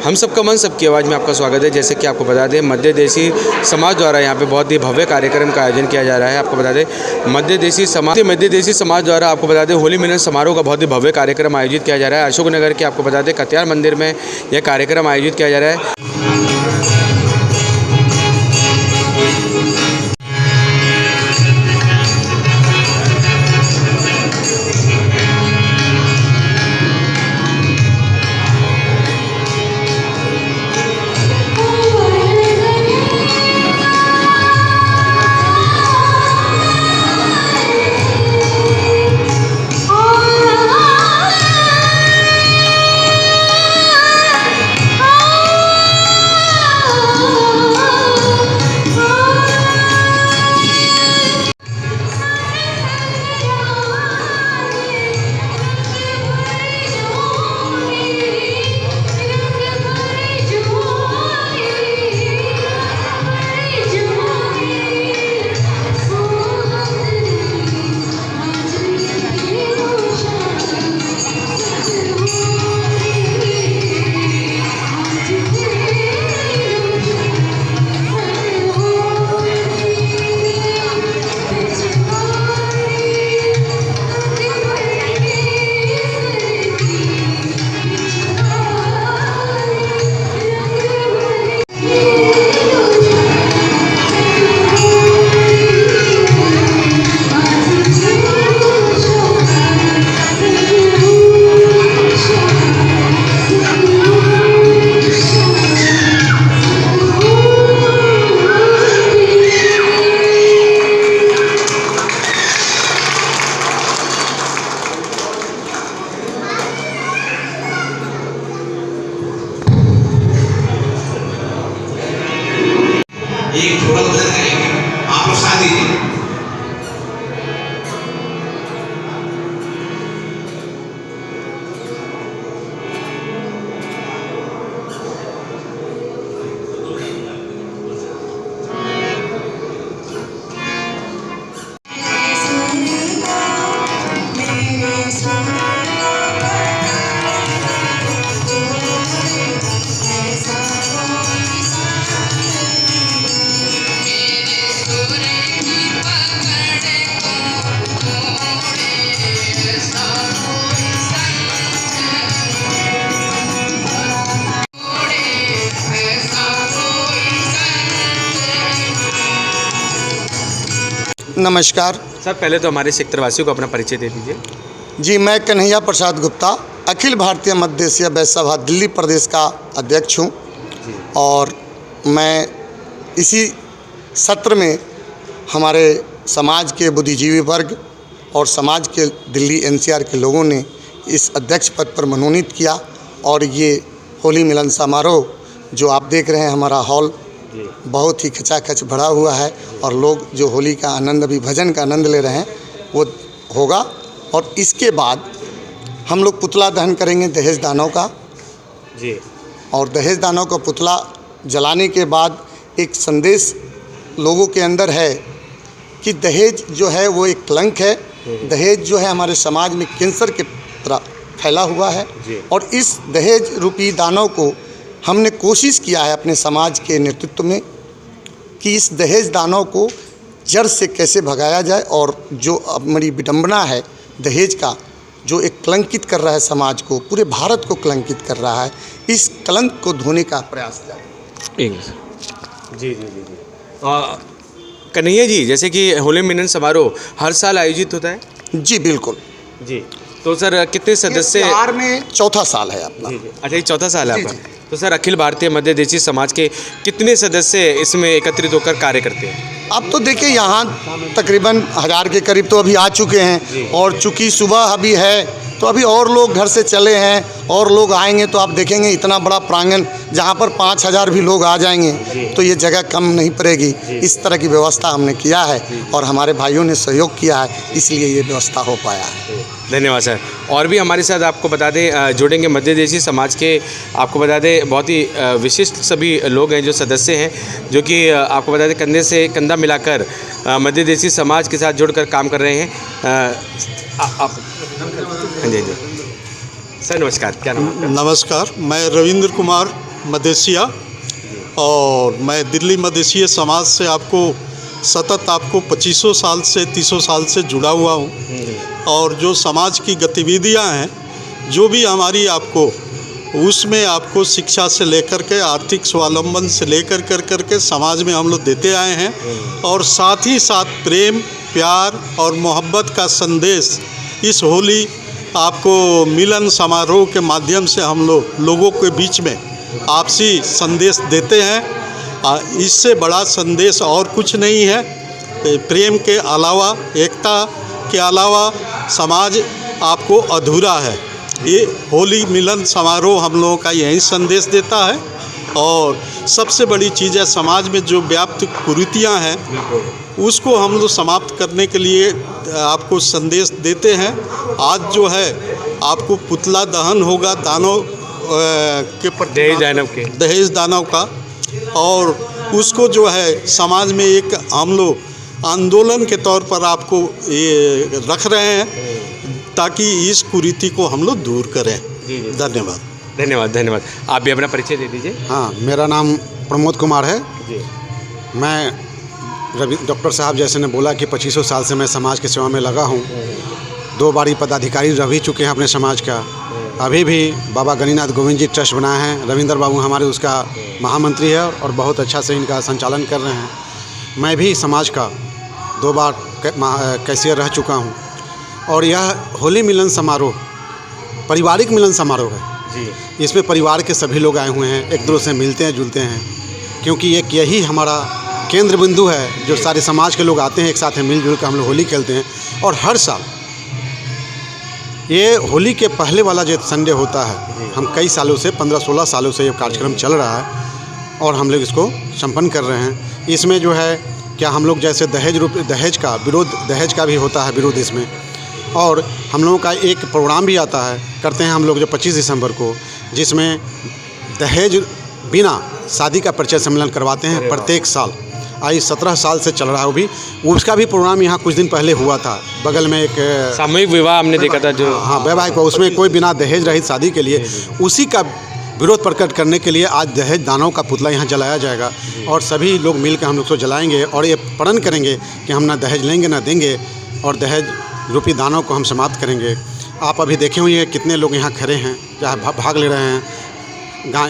हम सबका मन सबकी आवाज़ में आपका स्वागत है। जैसे कि आपको बता दें, मध्य देशी समाज द्वारा यहाँ पे बहुत ही भव्य कार्यक्रम का आयोजन किया जा रहा है। आपको बता दें मध्य देशी समाज द्वारा आपको बता दें होली मिलन समारोह का बहुत ही भव्य कार्यक्रम आयोजित किया जा रहा है। अशोकनगर के आपको बता दें कत्यार मंदिर में यह कार्यक्रम आयोजित किया जा रहा है। एक छोटा भजन करेंगे, आप लोग साथ दीजिए। नमस्कार सर, पहले तो हमारे क्षेत्रवासियों को अपना परिचय दे दीजिए। जी, मैं कन्हैया प्रसाद गुप्ता अखिल भारतीय मध्य एशिया वैश्य सभा दिल्ली प्रदेश का अध्यक्ष हूँ और मैं इसी सत्र में हमारे समाज के बुद्धिजीवी वर्ग और समाज के दिल्ली एनसीआर के लोगों ने इस अध्यक्ष पद पर मनोनीत किया और ये होली मिलन समारोह जो आप देख रहे हैं, हमारा हॉल बहुत ही खचाखच भरा हुआ है और लोग जो होली का आनंद, अभी भजन का आनंद ले रहे हैं, वो होगा। और इसके बाद हम लोग पुतला दहन करेंगे दहेज दानव का जी। और दहेज दानव का पुतला जलाने के बाद एक संदेश लोगों के अंदर है कि दहेज जो है वो एक कलंक है। दहेज जो है हमारे समाज में कैंसर के तरह फैला हुआ है और इस दहेज रूपी दानव को हमने कोशिश किया है अपने समाज के नेतृत्व में कि इस दहेज दानव को जड़ से कैसे भगाया जाए और जो हमारी विडंबना है दहेज का, जो एक कलंकित कर रहा है समाज को, पूरे भारत को कलंकित कर रहा है, इस कलंक को धोने का प्रयास जाए। जी जी जी जी। कन्हैया जी, जैसे कि होली मिलन समारोह हर साल आयोजित होता है? जी बिल्कुल जी। तो सर कितने सदस्य? बिहार में चौथा साल है अपना। अच्छा, ये चौथा साल है आपका। तो सर अखिल भारतीय मध्य देशी समाज के कितने सदस्य इसमें एकत्रित होकर कार्य करते हैं? अब तो देखिए यहाँ तकरीबन 1000 के करीब तो अभी आ चुके हैं और चूँकि सुबह अभी है तो अभी और लोग घर से चले हैं और लोग आएंगे तो आप देखेंगे इतना बड़ा प्रांगण जहाँ पर 5000 भी लोग आ जाएंगे तो ये जगह कम नहीं पड़ेगी। इस तरह की व्यवस्था हमने किया है और हमारे भाइयों ने सहयोग किया है, इसलिए ये व्यवस्था हो पाया है। धन्यवाद सर। और भी हमारे साथ आपको बता दें जुड़ेंगे मध्य देशी समाज के, आपको बता दें बहुत ही विशिष्ट सभी लोग हैं जो सदस्य हैं, जो कि आपको बता दें कंधे से कंधा मिलाकर मध्य देशी समाज के साथ जुड़कर काम कर रहे हैं। आप जी जी सर, नमस्कार, क्या नाम है? नमस्कार, मैं रविंद्र कुमार मदेशिया और मैं दिल्ली मदेशिया समाज से सतत आपको 2500 साल से 300 साल से जुड़ा हुआ हूँ। और जो समाज की गतिविधियाँ हैं, जो भी हमारी उसमें आपको शिक्षा से लेकर के आर्थिक स्वावलंबन से लेकर के समाज में हम लोग देते आए हैं। और साथ ही साथ प्रेम, प्यार और मोहब्बत का संदेश इस होली आपको मिलन समारोह के माध्यम से हम लोगों के बीच में आपसी संदेश देते हैं। इससे बड़ा संदेश और कुछ नहीं है। प्रेम के अलावा, एकता के अलावा समाज आपको अधूरा है। ये होली मिलन समारोह हम लोगों का यही संदेश देता है। और सबसे बड़ी चीज़ है, समाज में जो व्याप्त कुरीतियाँ हैं उसको हम लोग समाप्त करने के लिए आपको संदेश देते हैं। आज जो है आपको पुतला दहन होगा दानव के प्रति, दहेज दानव का, और उसको जो है समाज में एक हम लोग आंदोलन के तौर पर आपको ये रख रहे हैं ताकि इस कुरीति को हम लोग दूर करें। धन्यवाद। धन्यवाद। आप भी अपना परिचय दे दीजिए। हाँ, मेरा नाम प्रमोद कुमार है जी। मैं डॉक्टर साहब जैसे ने बोला कि 2500 साल से मैं समाज की सेवा में लगा हूँ। 2 बारी पदाधिकारी रह भी चुके हैं अपने समाज का। अभी भी बाबा गणिनाथ गोविंद जी ट्रस्ट बनाए हैं। रविंदर बाबू हमारे उसका महामंत्री है और बहुत अच्छा से इनका संचालन कर रहे हैं। मैं भी समाज का 2 बार कैशियर रह चुका हूँ। और यह होली मिलन समारोह पारिवारिक मिलन समारोह है जी। इसमें परिवार के सभी लोग आए हुए हैं, एक दूसरे से मिलते हैं जुलते हैं, क्योंकि एक यही हमारा केंद्र बिंदु है जो सारे समाज के लोग आते हैं, एक साथ मिलजुल कर हम लोग होली खेलते हैं। और हर साल ये होली के पहले वाला जो संडे होता है, हम कई सालों से 15-16 सालों से ये कार्यक्रम चल रहा है और हम लोग इसको संपन्न कर रहे हैं। इसमें जो है क्या हम लोग जैसे दहेज का भी होता है विरोध इसमें। और हम लोगों का एक प्रोग्राम भी आता है, करते हैं हम लोग जो 25 दिसंबर को, जिसमें दहेज बिना शादी का परिचय सम्मेलन करवाते हैं प्रत्येक साल। आज 17 साल से चल रहा है वो भी। उसका भी प्रोग्राम यहाँ कुछ दिन पहले हुआ था। बगल में एक सामूहिक विवाह हमने देखा था जो, हाँ, वैवाहिक, उसमें कोई बिना दहेज रहित शादी के लिए उसी का विरोध प्रकट करने के लिए आज दहेज दानों का पुतला यहाँ जलाया जाएगा। और सभी लोग मिलकर हम लोग को जलाएंगे और ये प्रण करेंगे कि हम ना दहेज लेंगे ना देंगे और दहेज रूपी दानों को हम समाप्त करेंगे। आप अभी देखे हुए हैं कितने लोग यहाँ खड़े हैं, जहाँ भाग ले रहे हैं।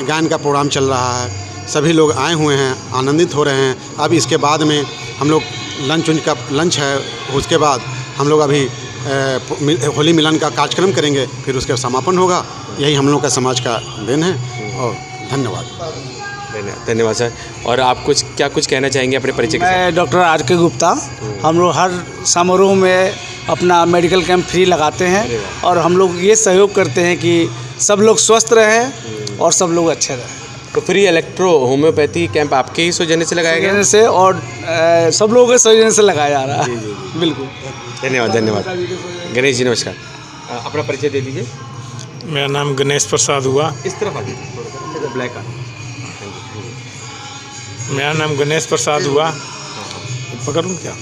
गायन का प्रोग्राम चल रहा है, सभी लोग आए हुए हैं, आनंदित हो रहे हैं। अब इसके बाद में हम लोग लंच है, उसके बाद हम लोग अभी होली मिलन का कार्यक्रम करेंगे, फिर उसका समापन होगा। यही हम लोग का समाज का देन है। और धन्यवाद सर। और आप कुछ कहना चाहेंगे अपने परिचय के साथ? मैं डॉक्टर R.K. गुप्ता। हम लोग हर समारोह में अपना मेडिकल कैंप फ्री लगाते हैं और हम लोग ये सहयोग करते हैं कि सब लोग स्वस्थ रहें और सब लोग अच्छे रहें। तो फ्री इलेक्ट्रो होम्योपैथी कैंप आपके ही सौजन्य से लगाया गया से और सब लोगों के सौजन्य से लगाया जा रहा है। बिल्कुल। धन्यवाद। गणेश जी नमस्कार। अपना परिचय दे दीजिए। मेरा नाम गणेश प्रसाद हुआ। इस तरफ आ दीजिए, ब्लैक आ। मेरा नाम गणेश प्रसाद हुआ। पकड़ूँ क्या?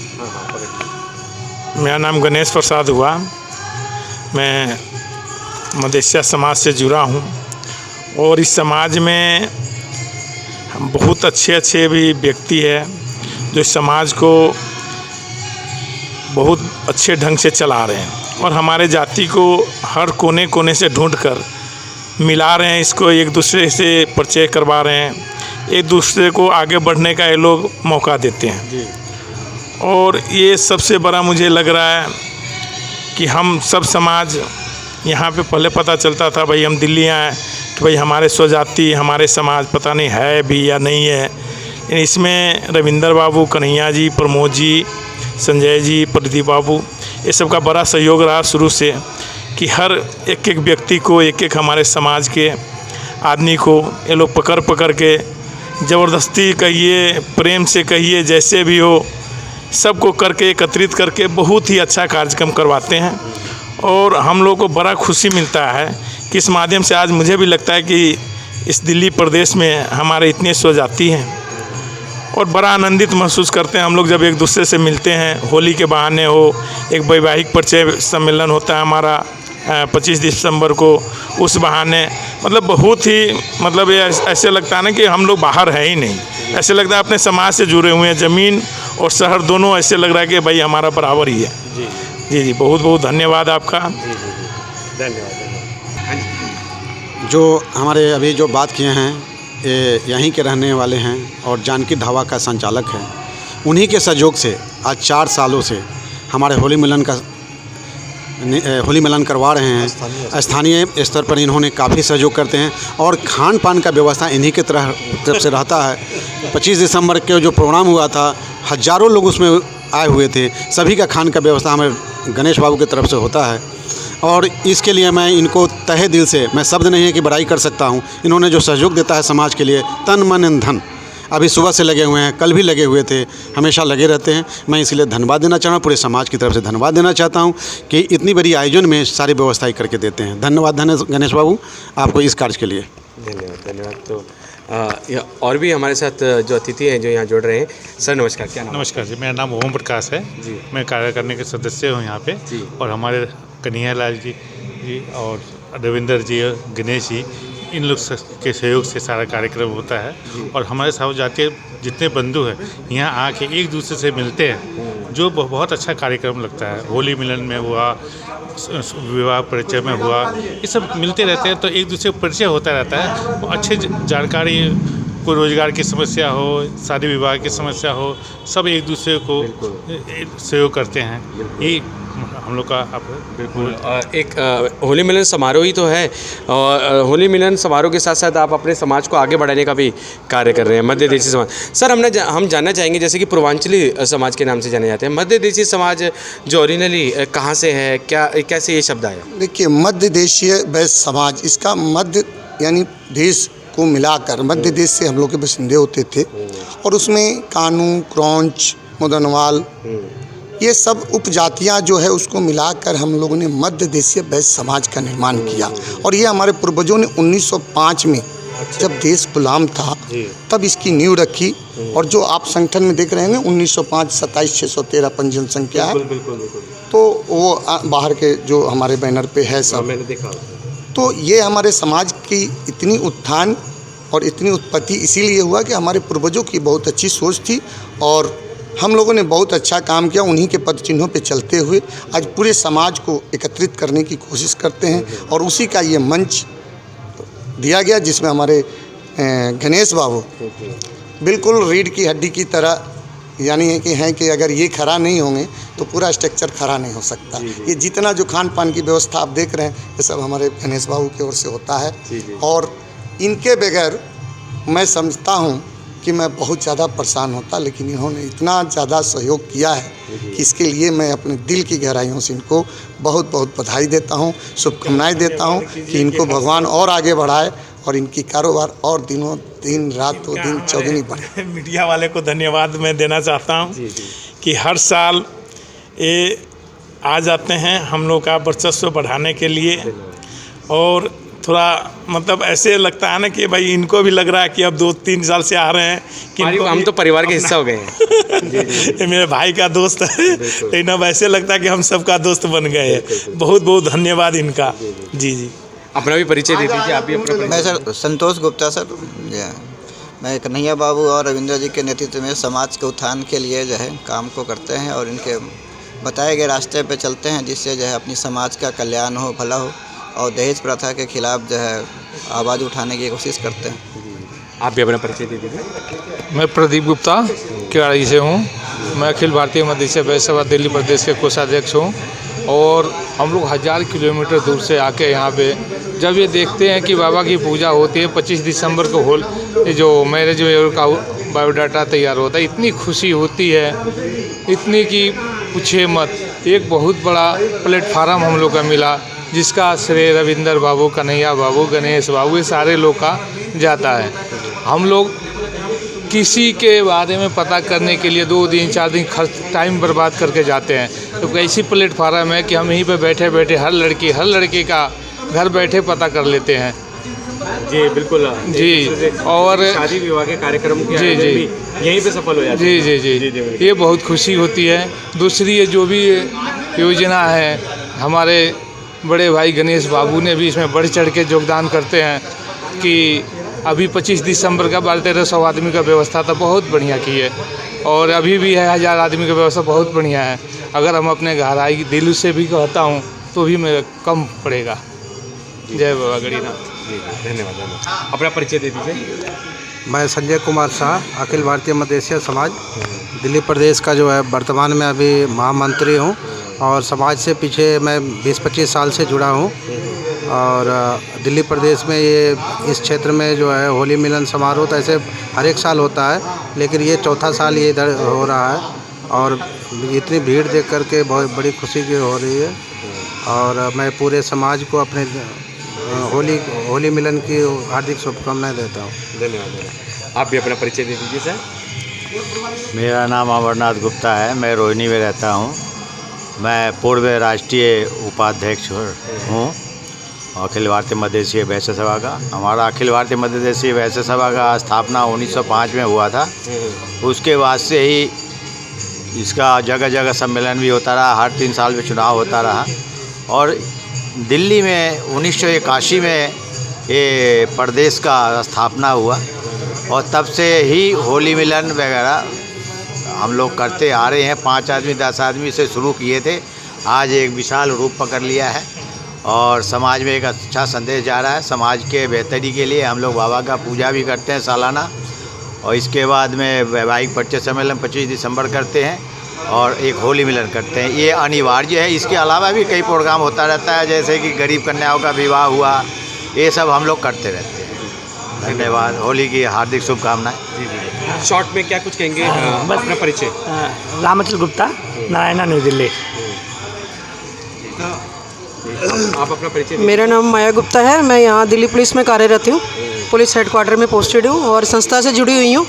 मेरा नाम गणेश प्रसाद हुआ। मैं मदेशिया समाज से जुड़ा हूँ और इस समाज में हम बहुत अच्छे भी व्यक्ति है जो समाज को बहुत अच्छे ढंग से चला रहे हैं और हमारे जाति को हर कोने कोने से ढूंढकर मिला रहे हैं। इसको एक दूसरे से परिचय करवा रहे हैं, एक दूसरे को आगे बढ़ने का ये लोग मौका देते हैं जी। और ये सबसे बड़ा मुझे लग रहा है कि हम सब समाज यहाँ पे पहले पता चलता था भाई हम दिल्ली आए कि भाई हमारे स्वजाति हमारे समाज पता नहीं है भी या नहीं है। इसमें रविंदर बाबू, कन्हैया जी, प्रमोद जी, संजय जी, प्रदीप बाबू, ये सब का बड़ा सहयोग रहा शुरू से कि हर एक व्यक्ति को, एक हमारे समाज के आदमी को ये लोग पकड़ के ज़बरदस्ती कहिए, प्रेम से कहिए, जैसे भी हो, सबको करके एकत्रित करके बहुत ही अच्छा कार्यक्रम करवाते हैं। और हम लोग को बड़ा खुशी मिलता है कि इस माध्यम से आज मुझे भी लगता है कि इस दिल्ली प्रदेश में हमारे इतने स्वजाति हैं और बड़ा आनंदित महसूस करते हैं हम लोग जब एक दूसरे से मिलते हैं। होली के बहाने हो, एक वैवाहिक परिचय सम्मेलन होता है हमारा, 25 दिसंबर को, उस बहाने मतलब बहुत ही मतलब ये ऐसे लगता है ना कि हम लोग बाहर है ही नहीं, ऐसे लगता है अपने समाज से जुड़े हुए हैं। ज़मीन और शहर दोनों ऐसे लग रहा है कि भाई हमारा बराबर ही है। जी जी जी, बहुत बहुत धन्यवाद आपका। धन्यवाद। जो हमारे अभी जो बात किए हैं ये यहीं के रहने वाले हैं और जानकी ढाबा का संचालक है। उन्हीं के सहयोग से आज 4 सालों से हमारे होली मिलन करवा रहे हैं। स्थानीय स्तर पर इन्होंने काफ़ी सहयोग करते हैं और खान पान का व्यवस्था इन्हीं के तरफ से रहता है। 25 दिसंबर के जो प्रोग्राम हुआ था, हज़ारों लोग उसमें आए हुए थे। सभी का खान का व्यवस्था हमें गणेश बाबू की तरफ से होता है और इसके लिए मैं इनको तहे दिल से, मैं शब्द नहीं है कि बड़ाई कर सकता हूँ। इन्होंने जो सहयोग देता है समाज के लिए, तन मन धन, अभी सुबह से लगे हुए हैं, कल भी लगे हुए थे, हमेशा लगे रहते हैं। मैं इसलिए धन्यवाद देना चाह रहा हूँ, पूरे समाज की तरफ से धन्यवाद देना चाहता हूँ कि इतनी बड़ी आयोजन में सारी व्यवस्थाएं करके देते हैं। धन्यवाद गणेश बाबू आपको इस कार्य के लिए। धन्यवाद। तो और भी हमारे साथ जो अतिथि हैं जो यहाँ जुड़ रहे हैं। सर नमस्कार, क्या नाम? नमस्कार जी, मेरा नाम ओम प्रकाश है जी। मैं कार्यकारिणी के सदस्य हूँ यहाँ पे जी। और हमारे कन्हैया लाल जी और रविंदर जी और गणेश जी, इन लोग के सहयोग से सारा कार्यक्रम होता है। और हमारे साथ जातीय जितने बंधु हैं यहाँ आके एक दूसरे से मिलते हैं, जो बहुत अच्छा कार्यक्रम लगता है। होली मिलन में हुआ, विवाह परिचय में हुआ, ये सब मिलते रहते हैं तो एक दूसरे को परिचय होता रहता है। अच्छे जानकारी, कोई रोजगार की समस्या हो, शादी विवाह की समस्या हो, सब एक दूसरे को सहयोग करते हैं। ये हम लोग का बिल्कुल एक होली मिलन समारोह ही तो है और होली मिलन समारोह के साथ साथ आप अपने समाज को आगे बढ़ाने का भी कार्य कर रहे हैं, मध्य देशी समाज। सर हम जानना चाहेंगे, जैसे कि पूर्वांचली समाज के नाम से जाने जाते हैं, मध्य देशी समाज जो ओरिजिनली कहाँ से है, क्या कैसे ये शब्द आया? देखिए, मध्य देशीय वैश्य समाज, इसका मध्य यानी देश को मिलाकर, मध्य देश से हम लोग के बसिंदे होते थे और उसमें कानू, क्रौंच, मुदनवाल, ये सब उपजातियां जो है उसको मिलाकर हम लोगों ने मध्य देशीय वैश्य समाज का निर्माण किया। और ये हमारे पूर्वजों ने 1905 में जब देश गुलाम था तब इसकी नींव रखी। और जो आप संगठन में देख रहे हैं 1905 27613 पंजीयन संख्या है, तो वो बाहर के जो हमारे बैनर पे है सब, मैंने देखा। तो ये हमारे समाज की इतनी उत्थान और इतनी उत्पत्ति इसीलिए हुआ कि हमारे पूर्वजों की बहुत अच्छी सोच थी और हम लोगों ने बहुत अच्छा काम किया। उन्हीं के पद चिन्हों पे चलते हुए आज पूरे समाज को एकत्रित करने की कोशिश करते हैं और उसी का ये मंच दिया गया, जिसमें हमारे गणेश बाबू बिल्कुल रीढ़ की हड्डी की तरह, यानी है कि हैं कि अगर ये खड़ा नहीं होंगे तो पूरा स्ट्रक्चर खड़ा नहीं हो सकता। ये जितना जो खान पान की व्यवस्था आप देख रहे हैं ये सब हमारे गणेश बाबू की ओर से होता है। और इनके बगैर मैं समझता हूँ कि मैं बहुत ज़्यादा परेशान होता, लेकिन इन्होंने इतना ज़्यादा सहयोग किया है कि इसके लिए मैं अपने दिल की गहराइयों से इनको बहुत बहुत बधाई देता हूँ, शुभकामनाएं देता हूँ कि इनको भगवान और आगे बढ़ाए और इनकी कारोबार और दिन रात चौगुनी बढ़े। मीडिया वाले को धन्यवाद मैं देना चाहता हूँ कि हर साल ये आ जाते हैं हम लोग का वर्चस्व बढ़ाने के लिए। और थोड़ा मतलब ऐसे लगता है ना कि भाई इनको भी लग रहा है कि अब 2-3 साल से आ रहे हैं कि हम तो परिवार के हिस्सा हो गए हैं। ये मेरे भाई का दोस्त है, लेकिन अब ऐसे लगता है कि हम सबका दोस्त बन गए हैं। बहुत बहुत धन्यवाद इनका। जी जी, अपना भी परिचय दे दीजिए। आप भी अपना परिचय। मैं सर संतोष गुप्ता सर, मैं कन्हैया बाबू और रविंद्र जी के नेतृत्व में समाज के उत्थान के लिए जो है काम को करते हैं और इनके बताए गए रास्ते पे चलते हैं, जिससे जो है अपनी समाज का कल्याण हो, भला हो और दहेज प्रथा के खिलाफ जो है आवाज़ उठाने की कोशिश करते हैं। आप भी अपना परिचय दे दीजिए। मैं प्रदीप गुप्ता केवाड़ी से हूँ। मैं अखिल भारतीय मध्य देशीय वैश्य समाज दिल्ली प्रदेश के कोषाध्यक्ष हूँ और हम लोग 1000 किलोमीटर दूर से आके यहाँ पे जब ये देखते हैं कि बाबा की पूजा होती है 25 दिसंबर को जो मैरिज का बायोडाटा तैयार होता है, इतनी खुशी होती है, इतनी कि पूछे मत। एक बहुत बड़ा प्लेटफार्म हम लोग का मिला, जिसका श्रेय रविंदर बाबू, कन्हैया बाबू, गणेश बाबू, ये सारे लोग का जाता है। हम लोग किसी के बारे में पता करने के लिए 2 दिन 4 दिन खर्च टाइम बर्बाद करके जाते हैं, तो ऐसी प्लेटफार्म है कि हम यहीं पे बैठे बैठे हर लड़के का घर बैठे पता कर लेते हैं। जी बिल्कुल जी, और शादी विवाह के कार्यक्रम की जी यहीं पे सफल हो जाते हैं। जी, ये बहुत खुशी होती है। दूसरी ये जो भी योजना है हमारे बड़े भाई गणेश बाबू ने भी इसमें बढ़ चढ़ के योगदान करते हैं कि अभी 25 दिसंबर का 1200 आदमी का व्यवस्था तो बहुत बढ़िया की है, और अभी भी है 1000 आदमी की व्यवस्था बहुत बढ़िया है। अगर हम अपने घर आई दिल से भी कहता हूँ तो भी मेरा कम पड़ेगा। जय बाबा गणिनाथ। धन्यवाद। अपना परिचय दे दीजिए। मैं संजय कुमार शाह, अखिल भारतीय मध्य समाज दिल्ली प्रदेश का जो है वर्तमान में अभी महामंत्री हूँ, और समाज से पीछे मैं 20-25 साल से जुड़ा हूँ। और दिल्ली प्रदेश में ये इस क्षेत्र में जो है होली मिलन समारोह तो ऐसे हर एक साल होता है, लेकिन ये चौथा साल ये इधर हो रहा है, और इतनी भीड़ देख कर के बहुत बड़ी खुशी की हो रही है। और मैं पूरे समाज को अपने होली मिलन की हार्दिक शुभकामनाएं देता हूँ। धन्यवाद। आप भी अपना परिचय दे दीजिए सर। मेरा नाम अमरनाथ गुप्ता है, मैं रोहिणी में रहता हूँ। मैं पूर्व राष्ट्रीय उपाध्यक्ष हूँ अखिल भारतीय मध्यदेशीय वैश्य सभा का। हमारा अखिल भारतीय मध्यदेशीय वैश्य सभा का स्थापना 1905 में हुआ था। उसके बाद से ही इसका जगह जगह सम्मेलन भी होता रहा, हर 3 साल में चुनाव होता रहा। और दिल्ली में 1981 में ये प्रदेश का स्थापना हुआ, और तब से ही होली मिलन वगैरह हम लोग करते आ रहे हैं। 5 आदमी 10 आदमी से शुरू किए थे, आज एक विशाल रूप पकड़ लिया है, और समाज में एक अच्छा संदेश जा रहा है। समाज के बेहतरी के लिए हम लोग बाबा का पूजा भी करते हैं सालाना, और इसके बाद में वैवाहिक परिचय सम्मेलन 25 दिसंबर करते हैं, और एक होली मिलन करते हैं। ये अनिवार्य है। इसके अलावा भी कई प्रोग्राम होता रहता है, जैसे कि गरीब कन्याओं का विवाह हुआ, ये सब हम लोग करते रहते हैं। धन्यवाद। होली की हार्दिक शुभकामनाएं। शॉर्ट में क्या कुछ कहेंगे? अपना परिचय। रामचल गुप्ता, नारायणा, न्यू दिल्ली। आप अपना परिचय। मेरा नाम माया गुप्ता है, मैं यहाँ दिल्ली पुलिस में कार्यरत हूँ। पुलिस हेडक्वार्टर में पोस्टेड हूँ और संस्था से जुड़ी हुई हूँ,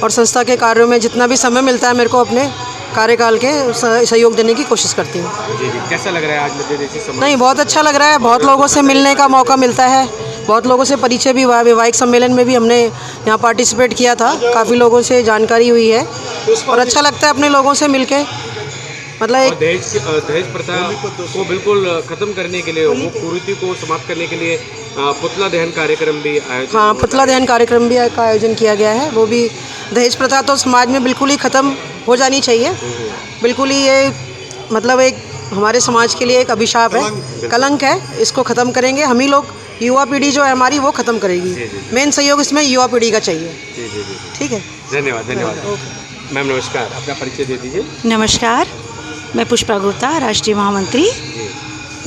और संस्था के कार्यों में जितना भी समय मिलता है मेरे को अपने कार्यकाल के सहयोग देने की कोशिश करती हूँ। जी। कैसा लग रहा है आज मध्यदेशी समाज? नहीं, बहुत अच्छा लग रहा है। बहुत लोगों से मिलने का मौका मिलता है, बहुत लोगों से परिचय भी हुआ। वैवाहिक सम्मेलन में भी हमने यहाँ पार्टिसिपेट किया था, काफ़ी लोगों से जानकारी हुई है, और अच्छा लगता है अपने लोगों से मिलके। मतलब एक दहेज प्रथा को बिल्कुल ख़त्म करने के लिए, वो कुरीति को समाप्त करने के लिए पुतला दहन कार्यक्रम भी आयोजित। हाँ, पुतला दहन कार्यक्रम भी का आयोजन किया गया है। वो भी दहेज प्रथा तो समाज में बिल्कुल ही ख़त्म हो जानी चाहिए। बिल्कुल ही ये मतलब एक हमारे समाज के लिए एक अभिशाप है, कलंक है। इसको ख़त्म करेंगे हम ही लोग, युवा पीढ़ी जो है हमारी वो ख़त्म करेगी। मेन सहयोग इसमें युवा पीढ़ी का चाहिए। ठीक है। धन्यवाद। मैम नमस्कार, अपना परिचय दे दीजिए। नमस्कार, मैं पुष्पा गुप्ता, राष्ट्रीय महामंत्री।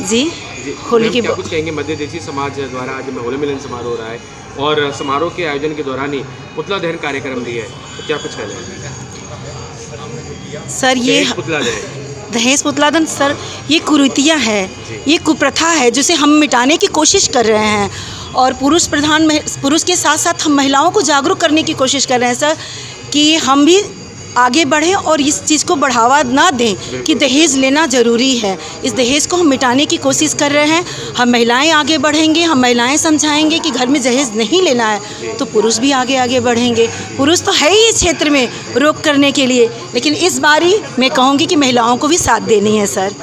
जी होली की क्या कुछ कहेंगे? मध्यदेशी समाज द्वारा आज में होली मिलन समारोह हो रहा है, और समारोह के आयोजन के दौरान ही पुतला दहन कार्यक्रम भी है, तो क्या कुछ कहना है सर? ये दहेज पुतला दहन सर, ये कुरीतियाँ है, ये कुप्रथा है जिसे हम मिटाने की कोशिश कर रहे हैं, और पुरुष के साथ साथ हम महिलाओं को जागरूक करने की कोशिश कर रहे हैं सर, कि हम भी आगे बढ़ें और इस चीज़ को बढ़ावा ना दें कि दहेज लेना ज़रूरी है। इस दहेज को हम मिटाने की कोशिश कर रहे हैं। हम महिलाएं आगे बढ़ेंगे, हम महिलाएं समझाएंगे कि घर में दहेज नहीं लेना है, तो पुरुष भी आगे बढ़ेंगे। पुरुष तो है ही इस क्षेत्र में रोक करने के लिए, लेकिन इस बारी मैं कहूँगी कि महिलाओं को भी साथ देनी है सर,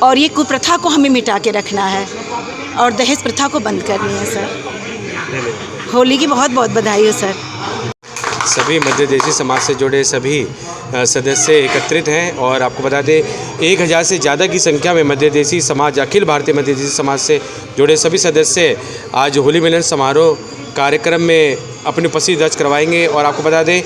और ये कुप्रथा को हमें मिटा के रखना है, और दहेज प्रथा को बंद करनी है सर। होली की बहुत बहुत बधाई हो सर। सभी मध्यदेशी समाज से जुड़े सभी सदस्य एकत्रित हैं, और आपको बता दें 1000 से ज़्यादा की संख्या में मध्यदेशी समाज, अखिल भारतीय मध्यदेशी समाज से जुड़े सभी सदस्य आज होली मिलन समारोह कार्यक्रम में अपनी उपस्थिति दर्ज करवाएंगे। और आपको बता दें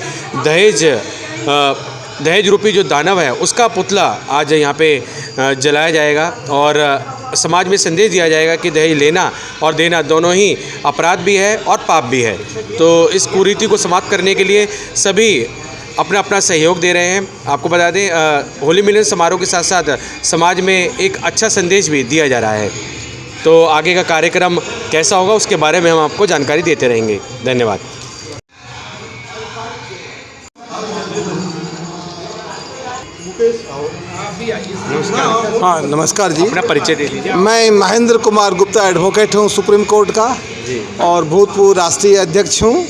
दहेज रूपी जो दानव है उसका पुतला आज यहाँ पे जलाया जाएगा, और समाज में संदेश दिया जाएगा कि दहेज लेना और देना दोनों ही अपराध भी है और पाप भी है। तो इस कुरीति को समाप्त करने के लिए सभी अपना अपना सहयोग दे रहे हैं। आपको बता दें होली मिलन समारोह के साथ साथ समाज में एक अच्छा संदेश भी दिया जा रहा है। तो आगे का कार्यक्रम कैसा होगा उसके बारे में हम आपको जानकारी देते रहेंगे। धन्यवाद। हाँ नमस्कार जी, अपना परिचय दे दीजिए। मैं महेंद्र कुमार गुप्ता एडवोकेट हूँ सुप्रीम कोर्ट का जी, और भूतपूर्व राष्ट्रीय अध्यक्ष हूँ।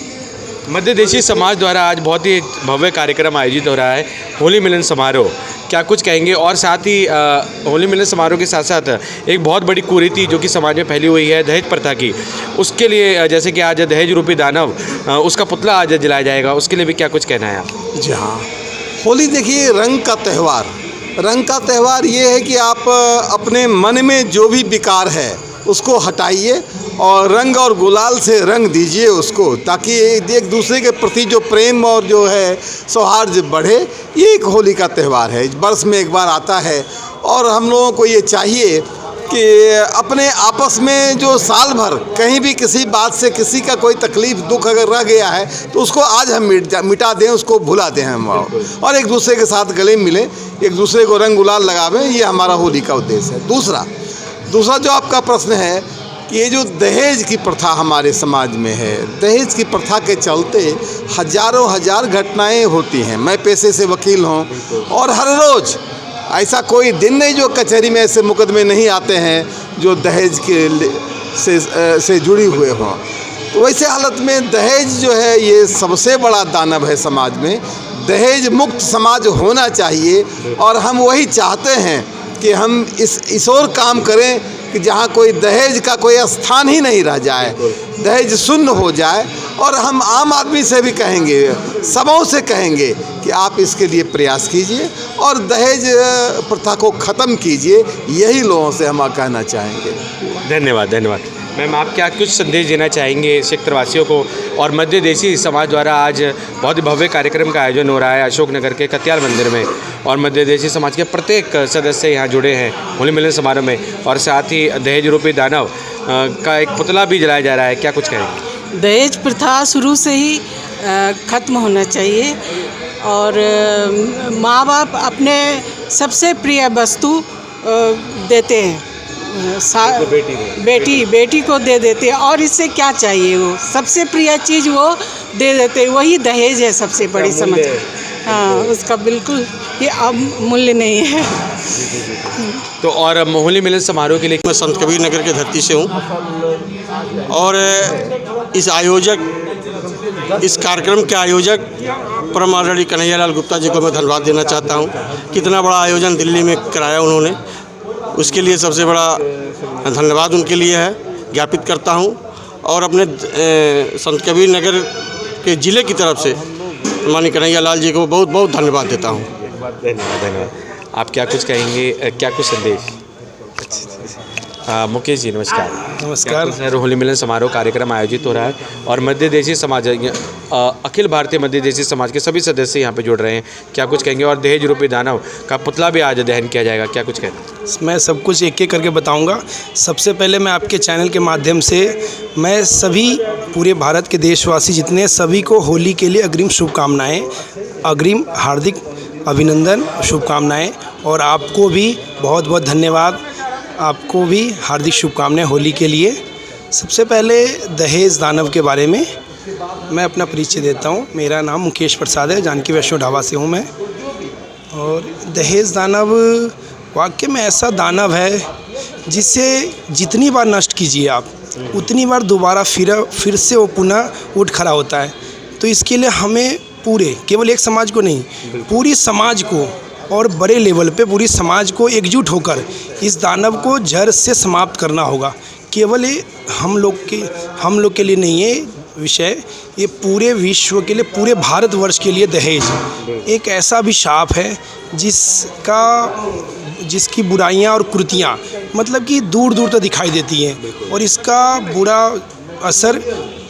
मध्यदेशी समाज द्वारा आज बहुत ही भव्य कार्यक्रम आयोजित हो रहा है होली मिलन समारोह। क्या कुछ कहेंगे। और साथ ही होली मिलन समारोह के साथ साथ एक बहुत बड़ी कुरीति जो कि समाज में फैली हुई है दहेज प्रथा की, उसके लिए जैसे कि आज दहेज रूपी दानव उसका पुतला आज जलाया जाएगा, उसके लिए भी क्या कुछ कहना है आप। जी हाँ, होली देखिए रंग का त्यौहार। रंग का त्यौहार ये है कि आप अपने मन में जो भी विकार है उसको हटाइए और रंग और गुलाल से रंग दीजिए उसको, ताकि एक दूसरे के प्रति जो प्रेम और जो है सौहार्द बढ़े। ये एक होली का त्यौहार है, वर्ष में एक बार आता है और हम लोगों को ये चाहिए कि अपने आपस में जो साल भर कहीं भी किसी बात से किसी का कोई तकलीफ़ दुख अगर रह गया है तो उसको आज हम मिटा दें, उसको भुला दें हम, और एक दूसरे के साथ गले मिलें, एक दूसरे को रंग गुलाल लगावें। ये हमारा होली का उद्देश्य है। दूसरा जो आपका प्रश्न है कि ये जो दहेज की प्रथा हमारे समाज में है, दहेज की प्रथा के चलते हजार घटनाएं होती हैं। मैं पेशे से वकील हूँ और हर रोज़ ऐसा कोई दिन नहीं जो कचहरी में ऐसे मुकदमे नहीं आते हैं जो दहेज के से जुड़ी हुए हों। तो वैसे हालत में दहेज जो है ये सबसे बड़ा दानव है समाज में। दहेज मुक्त समाज होना चाहिए और हम वही चाहते हैं कि हम इस ओर काम करें कि जहाँ कोई दहेज का कोई स्थान ही नहीं रह जाए, दहेज शून्य हो जाए। और हम आम आदमी से भी कहेंगे, सबों से कहेंगे कि आप इसके लिए प्रयास कीजिए और दहेज प्रथा को ख़त्म कीजिए। यही लोगों से हम कहना चाहेंगे। धन्यवाद। मैम, आप क्या कुछ संदेश देना चाहेंगे क्षेत्रवासियों को। और मध्य देशी समाज द्वारा आज बहुत ही भव्य कार्यक्रम का आयोजन हो रहा है अशोकनगर के कत्याल मंदिर में, और मध्य देशी समाज के प्रत्येक सदस्य यहाँ जुड़े हैं होली मिलन समारोह में, और साथ ही दहेज रूपी दानव का एक पुतला भी जलाया जा रहा है। क्या कुछ कहेंगे। दहेज प्रथा शुरू से ही ख़त्म होना चाहिए और माँ बाप अपने सबसे प्रिय वस्तु देते हैं, बेटी को दे देते हैं, और इससे क्या चाहिए, वो सबसे प्रिय चीज़ वो दे देते हैं, वही दहेज है सबसे बड़ी समझ। हाँ, उसका बिल्कुल ये अब मूल्य नहीं है। तो और होली मिलन समारोह के लिए मैं संत कबीर नगर के धरती से हूँ और इस कार्यक्रम के आयोजक परम आदरणीय कन्हैयालाल गुप्ता जी को मैं धन्यवाद देना चाहता हूँ। कितना बड़ा आयोजन दिल्ली में कराया उन्होंने, उसके लिए सबसे बड़ा धन्यवाद उनके लिए है ज्ञापित करता हूँ। और अपने संत कबीर नगर के ज़िले की तरफ से माननीय कन्हैयालाल जी को बहुत बहुत धन्यवाद देता हूँ। धन्यवाद। आप क्या कुछ कहेंगे, क्या कुछ संदेश। मुकेश जी नमस्कार। होली मिलन समारोह कार्यक्रम आयोजित हो रहा है और मध्य देशी समाज अखिल भारतीय मध्य देशी समाज के सभी सदस्य यहाँ पे जुड़ रहे हैं। क्या कुछ कहेंगे। और दहेज रूपी दानव का पुतला भी आज दहन किया जाएगा। क्या कुछ कहेंगे। मैं सब कुछ एक एक करके बताऊंगा। सबसे पहले मैं आपके चैनल के माध्यम से मैं सभी पूरे भारत के देशवासी जितने सभी को होली के लिए अग्रिम शुभकामनाएँ, अग्रिम हार्दिक अभिनंदन शुभकामनाएँ। और आपको भी बहुत बहुत धन्यवाद, आपको भी हार्दिक शुभकामनाएं होली के लिए। सबसे पहले दहेज दानव के बारे में मैं अपना परिचय देता हूं। मेरा नाम मुकेश प्रसाद है, जानकी वैष्णो ढाबा से हूं मैं। और दहेज दानव वाकई में ऐसा दानव है जिसे जितनी बार नष्ट कीजिए आप उतनी बार दोबारा फिर से वो पुनः उठ खड़ा होता है। तो इसके लिए हमें पूरे, केवल एक समाज को नहीं, पूरी समाज को और बड़े लेवल पे पूरी समाज को एकजुट होकर इस दानव को जड़ से समाप्त करना होगा। केवल ये हम लोग के लिए नहीं है विषय, ये पूरे विश्व के लिए, पूरे भारतवर्ष के लिए दहेज एक ऐसा अभिशाप है जिसकी बुराइयां और कृतियां मतलब कि दूर दूर तक दिखाई देती हैं, और इसका बुरा असर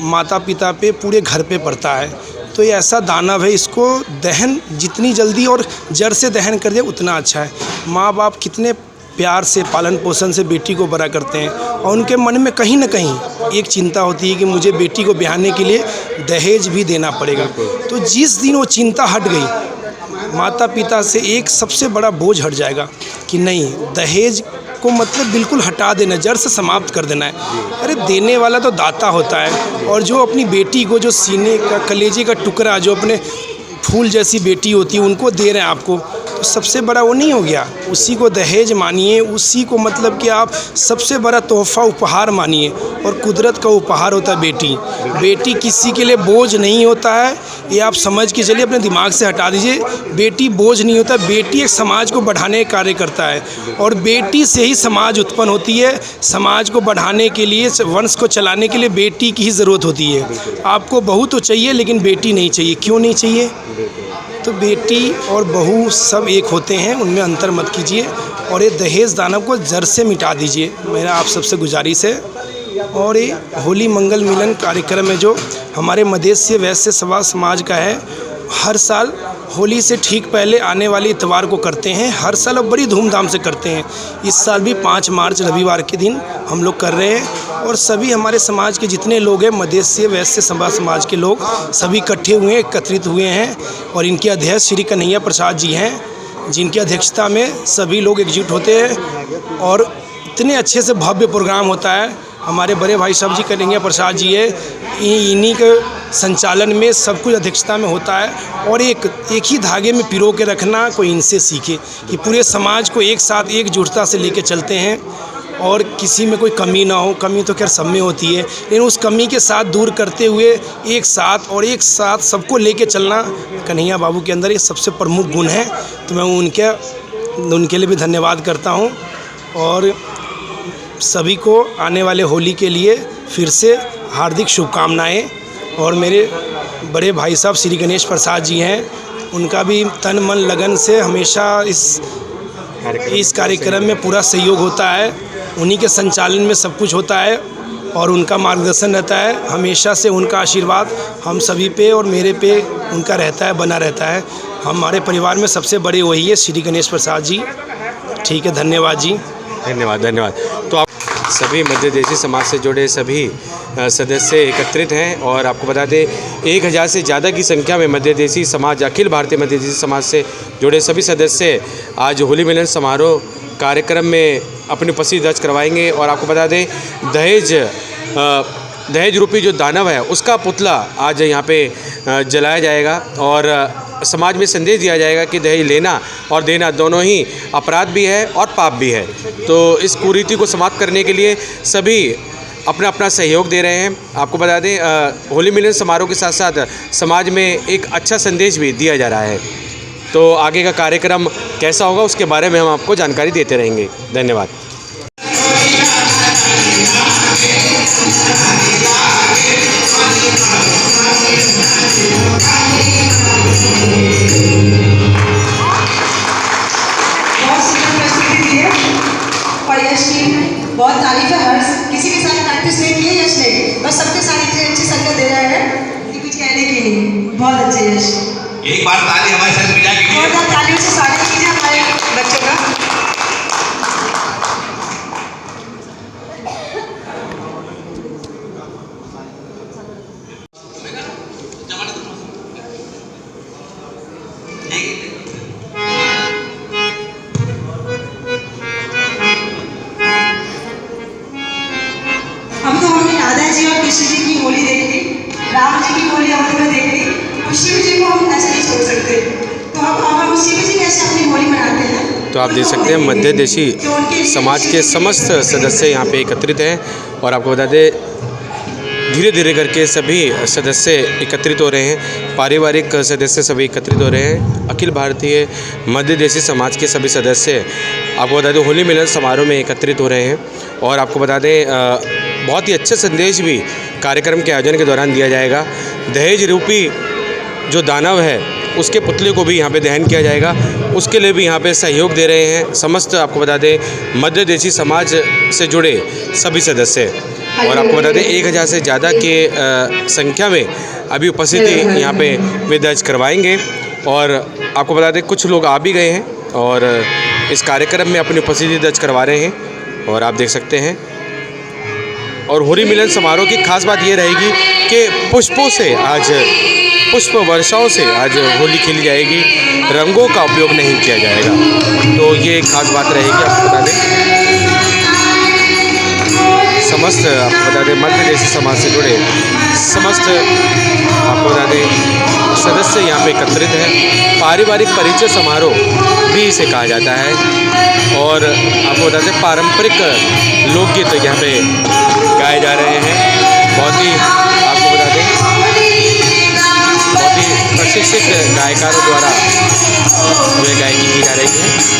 माता पिता पे, पूरे घर पे पड़ता है। तो ये ऐसा दानव है, इसको दहन जितनी जल्दी और जड़ से दहन कर दे उतना अच्छा है। माँ बाप कितने प्यार से पालन पोषण से बेटी को बड़ा करते हैं और उनके मन में कहीं ना कहीं एक चिंता होती है कि मुझे बेटी को ब्याहने के लिए दहेज भी देना पड़ेगा। तो जिस दिन वो चिंता हट गई, माता पिता से एक सबसे बड़ा बोझ हट जाएगा कि नहीं, दहेज को मतलब बिल्कुल हटा देना, जड़ से समाप्त कर देना है। अरे देने वाला तो दाता होता है, और जो अपनी बेटी को, जो सीने का कलेजे का टुकड़ा, जो अपने फूल जैसी बेटी होती है, उनको दे रहे हैं आपको, तो सबसे बड़ा वो नहीं हो गया? उसी को दहेज मानिए, उसी को मतलब कि आप सबसे बड़ा तोहफ़ा उपहार मानिए। और कुदरत का उपहार होता है बेटी। बेटी किसी के लिए बोझ नहीं होता है, ये आप समझ के चलिए, अपने दिमाग से हटा दीजिए। बेटी बोझ नहीं होता, बेटी एक समाज को बढ़ाने का कार्य करता है और बेटी से ही समाज उत्पन्न होती है। समाज को बढ़ाने के लिए, वंश को चलाने के लिए बेटी की ही ज़रूरत होती है। आपको बहू तो चाहिए लेकिन बेटी नहीं चाहिए। क्यों नहीं चाहिए? तो बेटी और बहू सब एक होते हैं, उनमें अंतर मत कीजिए और ये दहेज दानव को जड़ से मिटा दीजिए, मेरा आप सबसे गुजारिश है। और ये होली मंगल मिलन कार्यक्रम में जो हमारे मदेशी वैश्य सभा समाज का है, हर साल होली से ठीक पहले आने वाले इतवार को करते हैं। हर साल अब बड़ी धूमधाम से करते हैं। इस साल भी 5 मार्च रविवार के दिन हम लोग कर रहे हैं और सभी हमारे समाज के जितने लोग हैं, मदेशी वैश्य सभा समाज के लोग सभी इकट्ठे हुए, एकत्रित हुए हैं। और इनके अध्यक्ष श्री कन्हैया प्रसाद जी हैं, जिनकी अध्यक्षता में सभी लोग एकजुट होते हैं और इतने अच्छे से भव्य प्रोग्राम होता है। हमारे बड़े भाई साहब जी कन्हैया प्रसाद जी है, इन्हीं के संचालन में सब कुछ अध्यक्षता में होता है। और एक ही धागे में पिरो के रखना, कोई इनसे सीखे कि पूरे समाज को एक साथ एकजुटता से लेके चलते हैं और किसी में कोई कमी ना हो। कमी तो खैर सब में होती है, लेकिन उस कमी के साथ दूर करते हुए एक साथ सबको लेके चलना कन्हैया बाबू के अंदर ये सबसे प्रमुख गुण है। तो मैं उनके लिए भी धन्यवाद करता हूँ और सभी को आने वाले होली के लिए फिर से हार्दिक शुभकामनाएं। और मेरे बड़े भाई साहब श्री गणेश प्रसाद जी हैं, उनका भी तन मन लगन से हमेशा इस कार्यक्रम में पूरा सहयोग होता है। उन्हीं के संचालन में सब कुछ होता है और उनका मार्गदर्शन रहता है। हमेशा से उनका आशीर्वाद हम सभी पे और मेरे पे उनका रहता है, बना रहता है। हमारे परिवार में सबसे बड़े वही है श्री गणेश प्रसाद जी। ठीक है, धन्यवाद जी। धन्यवाद। तो आप सभी मध्यदेशी समाज से जुड़े सभी सदस्य एकत्रित हैं और आपको बता दें 1000 से ज़्यादा की संख्या में मध्यदेशी समाज, अखिल भारतीय मध्यदेशी समाज से जुड़े सभी सदस्य आज होली मिलन समारोह कार्यक्रम में अपनी उपस्थिति दर्ज करवाएंगे। और आपको बता दें दहेज रूपी जो दानव है उसका पुतला आज यहाँ पे जलाया जाएगा और समाज में संदेश दिया जाएगा कि दहेज लेना और देना दोनों ही अपराध भी है और पाप भी है। तो इस कुरीति को समाप्त करने के लिए सभी अपना अपना सहयोग दे रहे हैं। आपको बता दें होली मिलन समारोह के साथ साथ समाज में एक अच्छा संदेश भी दिया जा रहा है। तो आगे का कार्यक्रम कैसा होगा उसके बारे में हम आपको जानकारी देते रहेंगे। धन्यवाद। और यश की बहुत तारीफ है। हर किसी के साथ प्रैक्टिस नहीं की है यश ने, बस सबके साथ इतनी अच्छी संगत दे रहे हैं कि कुछ कहने की नहीं। बहुत अच्छे यश। एक बार ताली हमारे साथ मिला के लिए। बहुत तालियों से स्वागत कीजिए हमारे बच्चों का। अब तो हमने राधा जी और कृष्ण जी की होली देख ली, राम जी की होली अवध में देख ली, तो शिव जी को हम ऐसे नहीं छोड़ सकते। तो हम शिव जी कैसे अपनी होली मनाते हैं। तो आप देख सकते हैं मध्यदेशी समाज के समस्त सदस्य यहाँ पे एकत्रित हैं और आपको बता दें धीरे धीरे करके सभी सदस्य एकत्रित हो रहे हैं। पारिवारिक सदस्य सभी एकत्रित हो रहे हैं। अखिल भारतीय मध्यदेशी समाज के सभी सदस्य आपको बता दें होली मिलन समारोह में एकत्रित हो रहे हैं और आपको बता दें बहुत ही अच्छा संदेश भी कार्यक्रम के आयोजन के दौरान दिया जाएगा। दहेज रूपी जो दानव है उसके पुतले को भी यहाँ पे दहन किया जाएगा, उसके लिए भी यहाँ पे सहयोग दे रहे हैं समस्त आपको बता दें मध्यदेशी समाज से जुड़े सभी सदस्य। और आपको बता दें 1000 से ज़्यादा के संख्या में अभी उपस्थिति यहाँ पे वे दर्ज करवाएंगे और आपको बता दें कुछ लोग आ भी गए हैं और इस कार्यक्रम में अपनी उपस्थिति दर्ज करवा रहे हैं और आप देख सकते हैं। और होली मिलन समारोह की खास बात ये रहेगी कि पुष्पों से आज पुष्प वर्षाओं से आज होली खेली जाएगी, रंगों का उपयोग नहीं किया जाएगा। तो ये खास बात रहेगी। आपको बता दें समस्त आपको बता दें मध्यदेशी समाज से जुड़े समस्त आपको बता दें सदस्य यहाँ पे एकत्रित हैं। पारिवारिक परिचय समारोह भी इसे कहा जाता है। और आपको बता दें पारंपरिक लोकगीत यहाँ पे गाए जा रहे हैं। बहुत ही आपको बता दें बहुत ही प्रशिक्षित गायकारों द्वारा वे गायकी की जा रही है।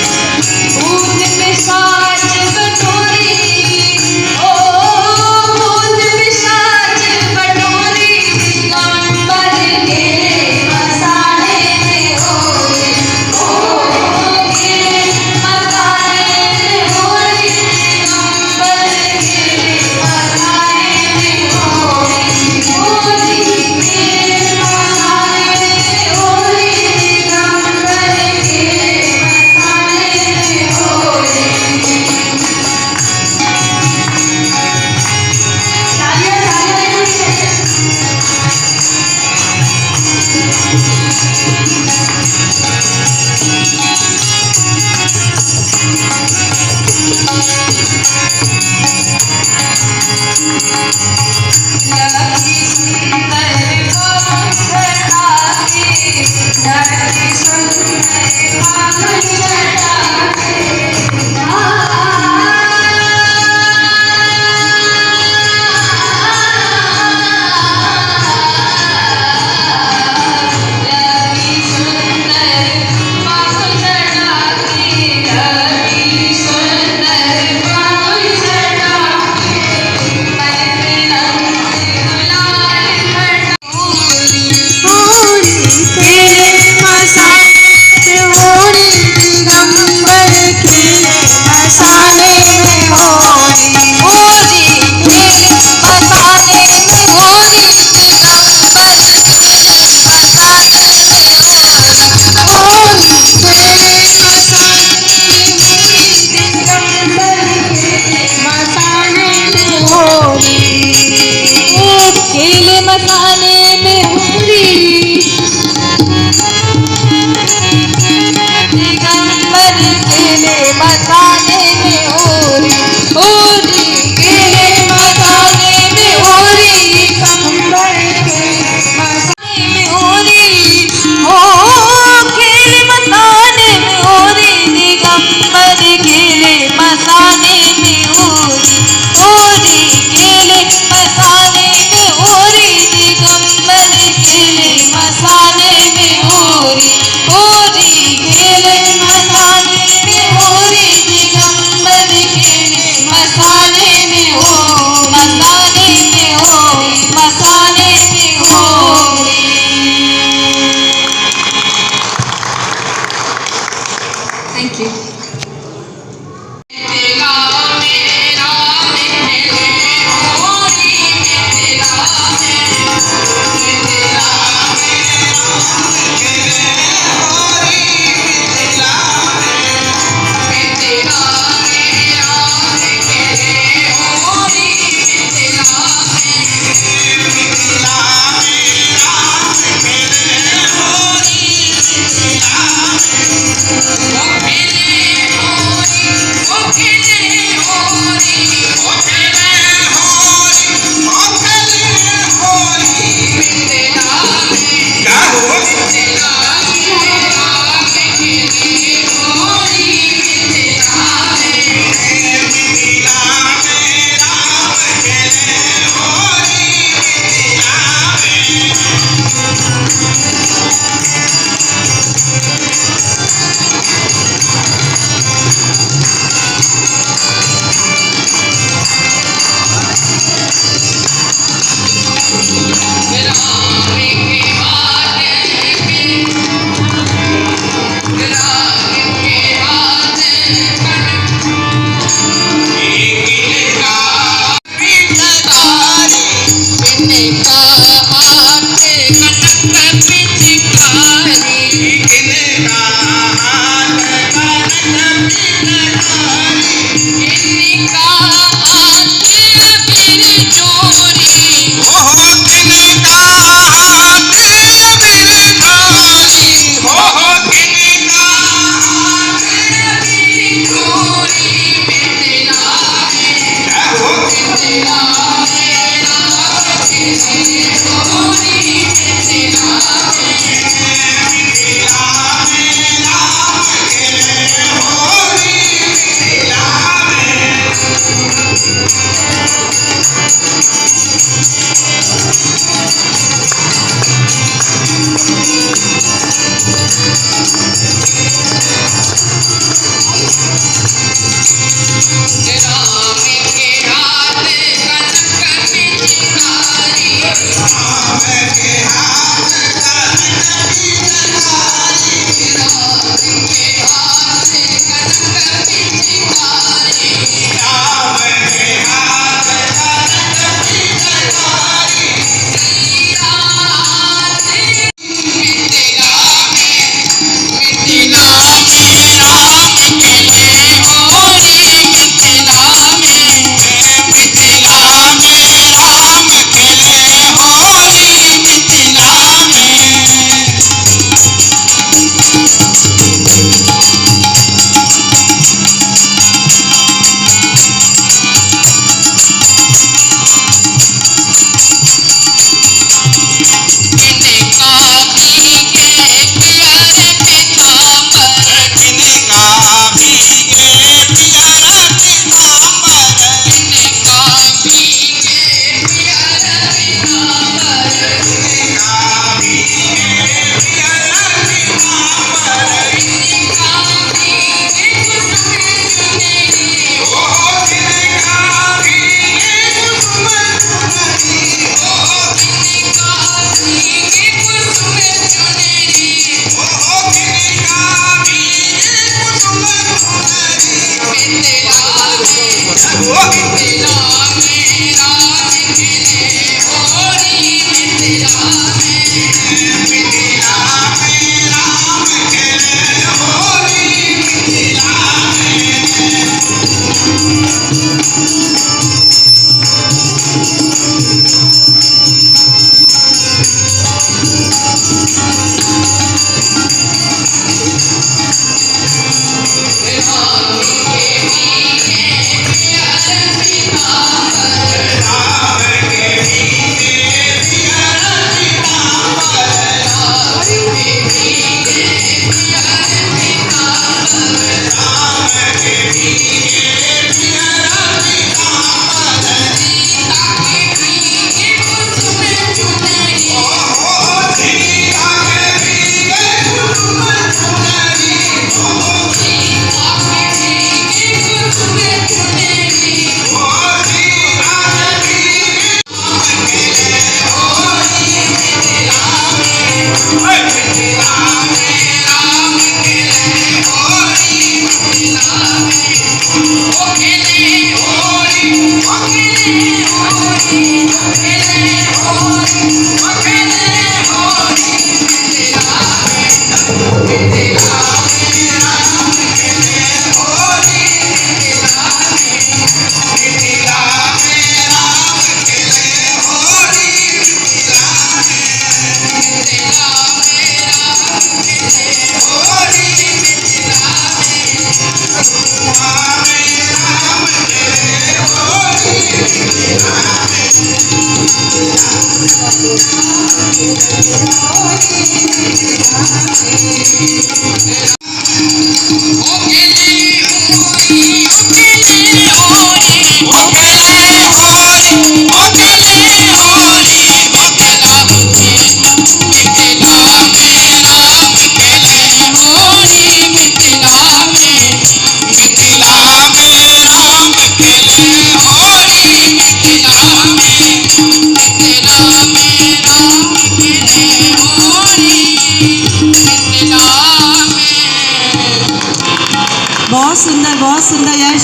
बहुत सुंदर यश।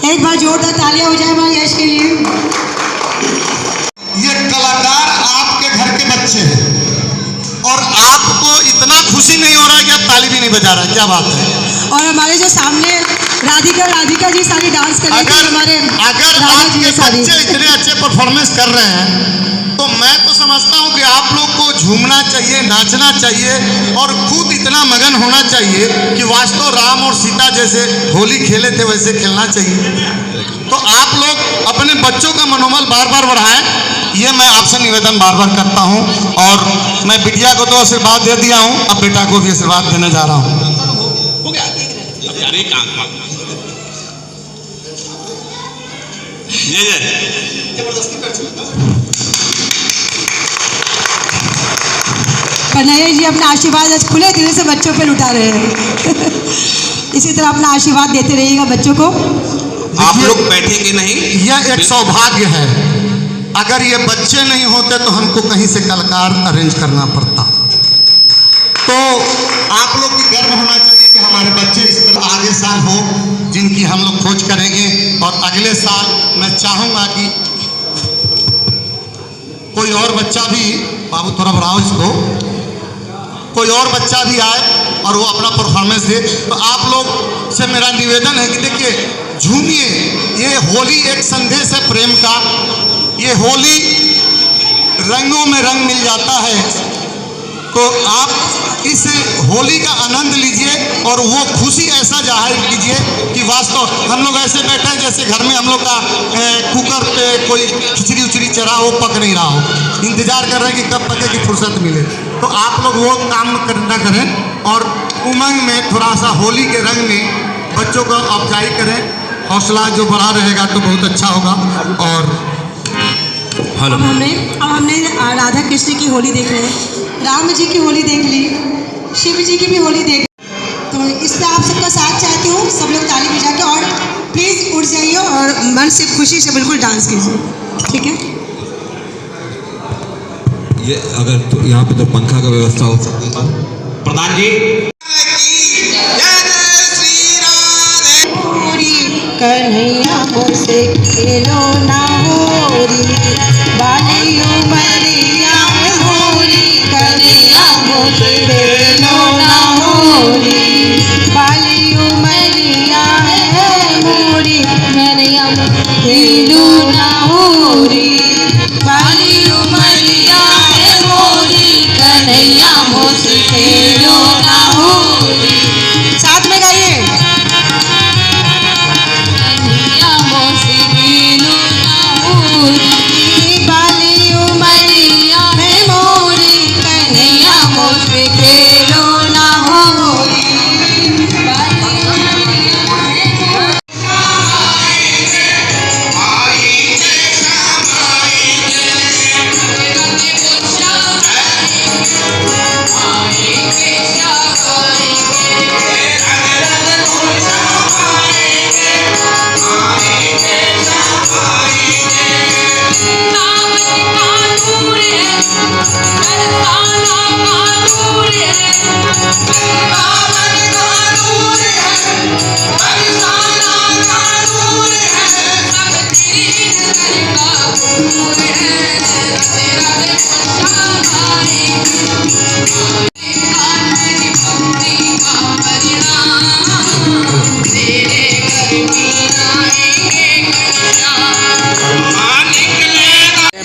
एक बार जोरदार तालियां हो जाए हमारे यश के लिए। ये कलाकार आपके घर के बच्चे हैं और आपको इतना खुशी नहीं हो रहा है कि आप ताली भी नहीं बजा रहे हैं, क्या बात है। और हमारे जो सामने राधिका जी सारी डांस कर रही थी, हमारे अगर आपके बच्चे इतने अच्छे परफॉर्मेंस कर रहे हैं तो मैं तो समझता हूं कि आप लोग को झूमना चाहिए, नाचना चाहिए और खुद इतना मगन होना चाहिए कि वास्तव राम और सीता जैसे होली खेले थे वैसे खेलना चाहिए। तो आप लोग अपने बच्चों का मनोबल बार बार बढ़ाएं, ये मैं आपसे निवेदन बार बार करता हूं। और मैं बिटिया को तो आशीर्वाद दे दिया हूं, अब बेटा को भी आशीर्वाद देने जा रहा हूं। कन्हैया जी अपना आशीर्वाद आज खुले दिल से बच्चों पे लुटा रहे हैं। इसी तरह अपना आशीर्वाद देते रहिएगा बच्चों को। आप लोग बैठेंगे नहीं, यह एक सौभाग्य है। अगर ये बच्चे नहीं होते तो हमको कहीं से कलाकार अरेंज करना पड़ता। तो आप लोग की गर्व होना चाहिए कि हमारे बच्चे इस तरह आगे साल हो जिनकी हम लोग खोज करेंगे। और अगले साल मैं चाहूँगा कि कोई और बच्चा भी, बाबू थोड़ा बढ़ाओ इसको, कोई और बच्चा भी आए और वो अपना परफॉर्मेंस दे। तो आप लोग से मेरा निवेदन है कि देखिए झूमिए, ये होली एक संदेश है प्रेम का। ये होली रंगों में रंग मिल जाता है, तो आप इस होली का आनंद लीजिए और वो खुशी ऐसा जाहिर कीजिए कि वास्तव हम लोग ऐसे बैठे हैं जैसे घर में हम लोग का कुकर पे कोई खिचड़ी उचड़ी चढ़ा हो, पक नहीं रहा हो, इंतजार कर रहे हैं कि कब पके की फुर्सत मिले। तो आप लोग वो काम ना करें और उमंग में थोड़ा सा होली के रंग में बच्चों को अफजाई करें, हौसला जो बढ़ा रहेगा तो बहुत अच्छा होगा। और अब हमने राधा कृष्ण की होली देख रहे हैं, राम जी की होली देख ली, शिव जी की भी होली देख, तो इसमें आप सबका साथ चाहती हूँ। सब लोग ताली बजा के और प्लीज़ उठ जाइए और मन से खुशी से बिल्कुल डांस कीजिए, ठीक है। ये अगर तो यहाँ पे तो पंखा का व्यवस्था हो सकती है। प्रधान जी कन्हैया मुझसे खेलो ना होरी, बाली उमरिया में मोरी, कन्हैया मुझसे खेलो ना होरी, बाली उमरिया है मोरी, कन्हैया मुझसे खेलो ना होरी, बाली उमरिया है मोरी, कन्हैया मुझसे खेलो ना होरी। साथ में गाइए। बाली उमरिया है मोरी, कन्हैया मुझसे खेलो ना होरी।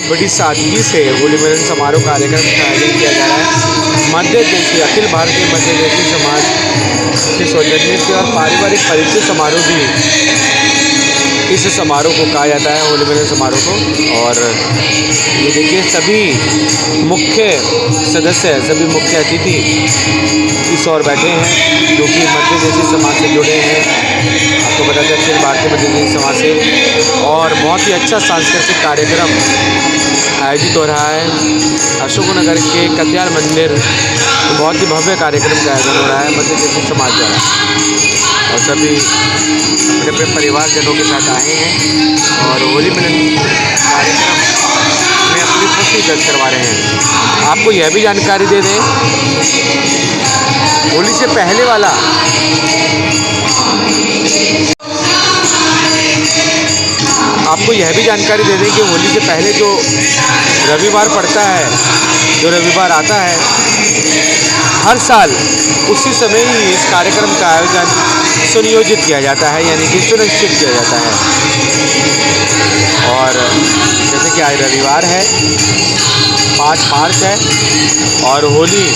बड़ी सादगी से होली मिलन समारोह कार्यक्रम का आयोजन किया जा रहा है। मध्य देशी अखिल भारतीय मध्य देशी समाज के सौजन्य से और पारिवारिक परिचय समारोह भी इस समारोह को कहा जाता है, होली मिलन समारोह को। और ये देखिए सभी मुख्य सदस्य, सभी मुख्य अतिथि इस ओर बैठे हैं जो कि मध्य देशी समाज से जुड़े हैं। आपको बता दें अखिल भारतीय मध्य देशी समाज से। और बहुत ही अच्छा सांस्कृतिक कार्यक्रम आयोजित हो रहा है अशोकनगर के कत्याल मंदिर। बहुत ही भव्य कार्यक्रम का आयोजन हो रहा है मध्य देशी समाज द्वारा, और सभी अपने अपने परिवारजनों के साथ आए हैं और होली मिलन कार्यक्रम में अपनी खुशी व्यक्त करवा रहे हैं। आपको यह भी जानकारी दे दें, होली से पहले वाला आपको यह भी जानकारी दे दें कि होली से पहले जो रविवार पड़ता है, जो रविवार आता है, हर साल उसी समय ही इस कार्यक्रम का आयोजन सुनियोजित किया जाता है, यानी कि सुनिश्चित किया जाता है। और जैसे कि आज रविवार है, 5 मार्च है, और होली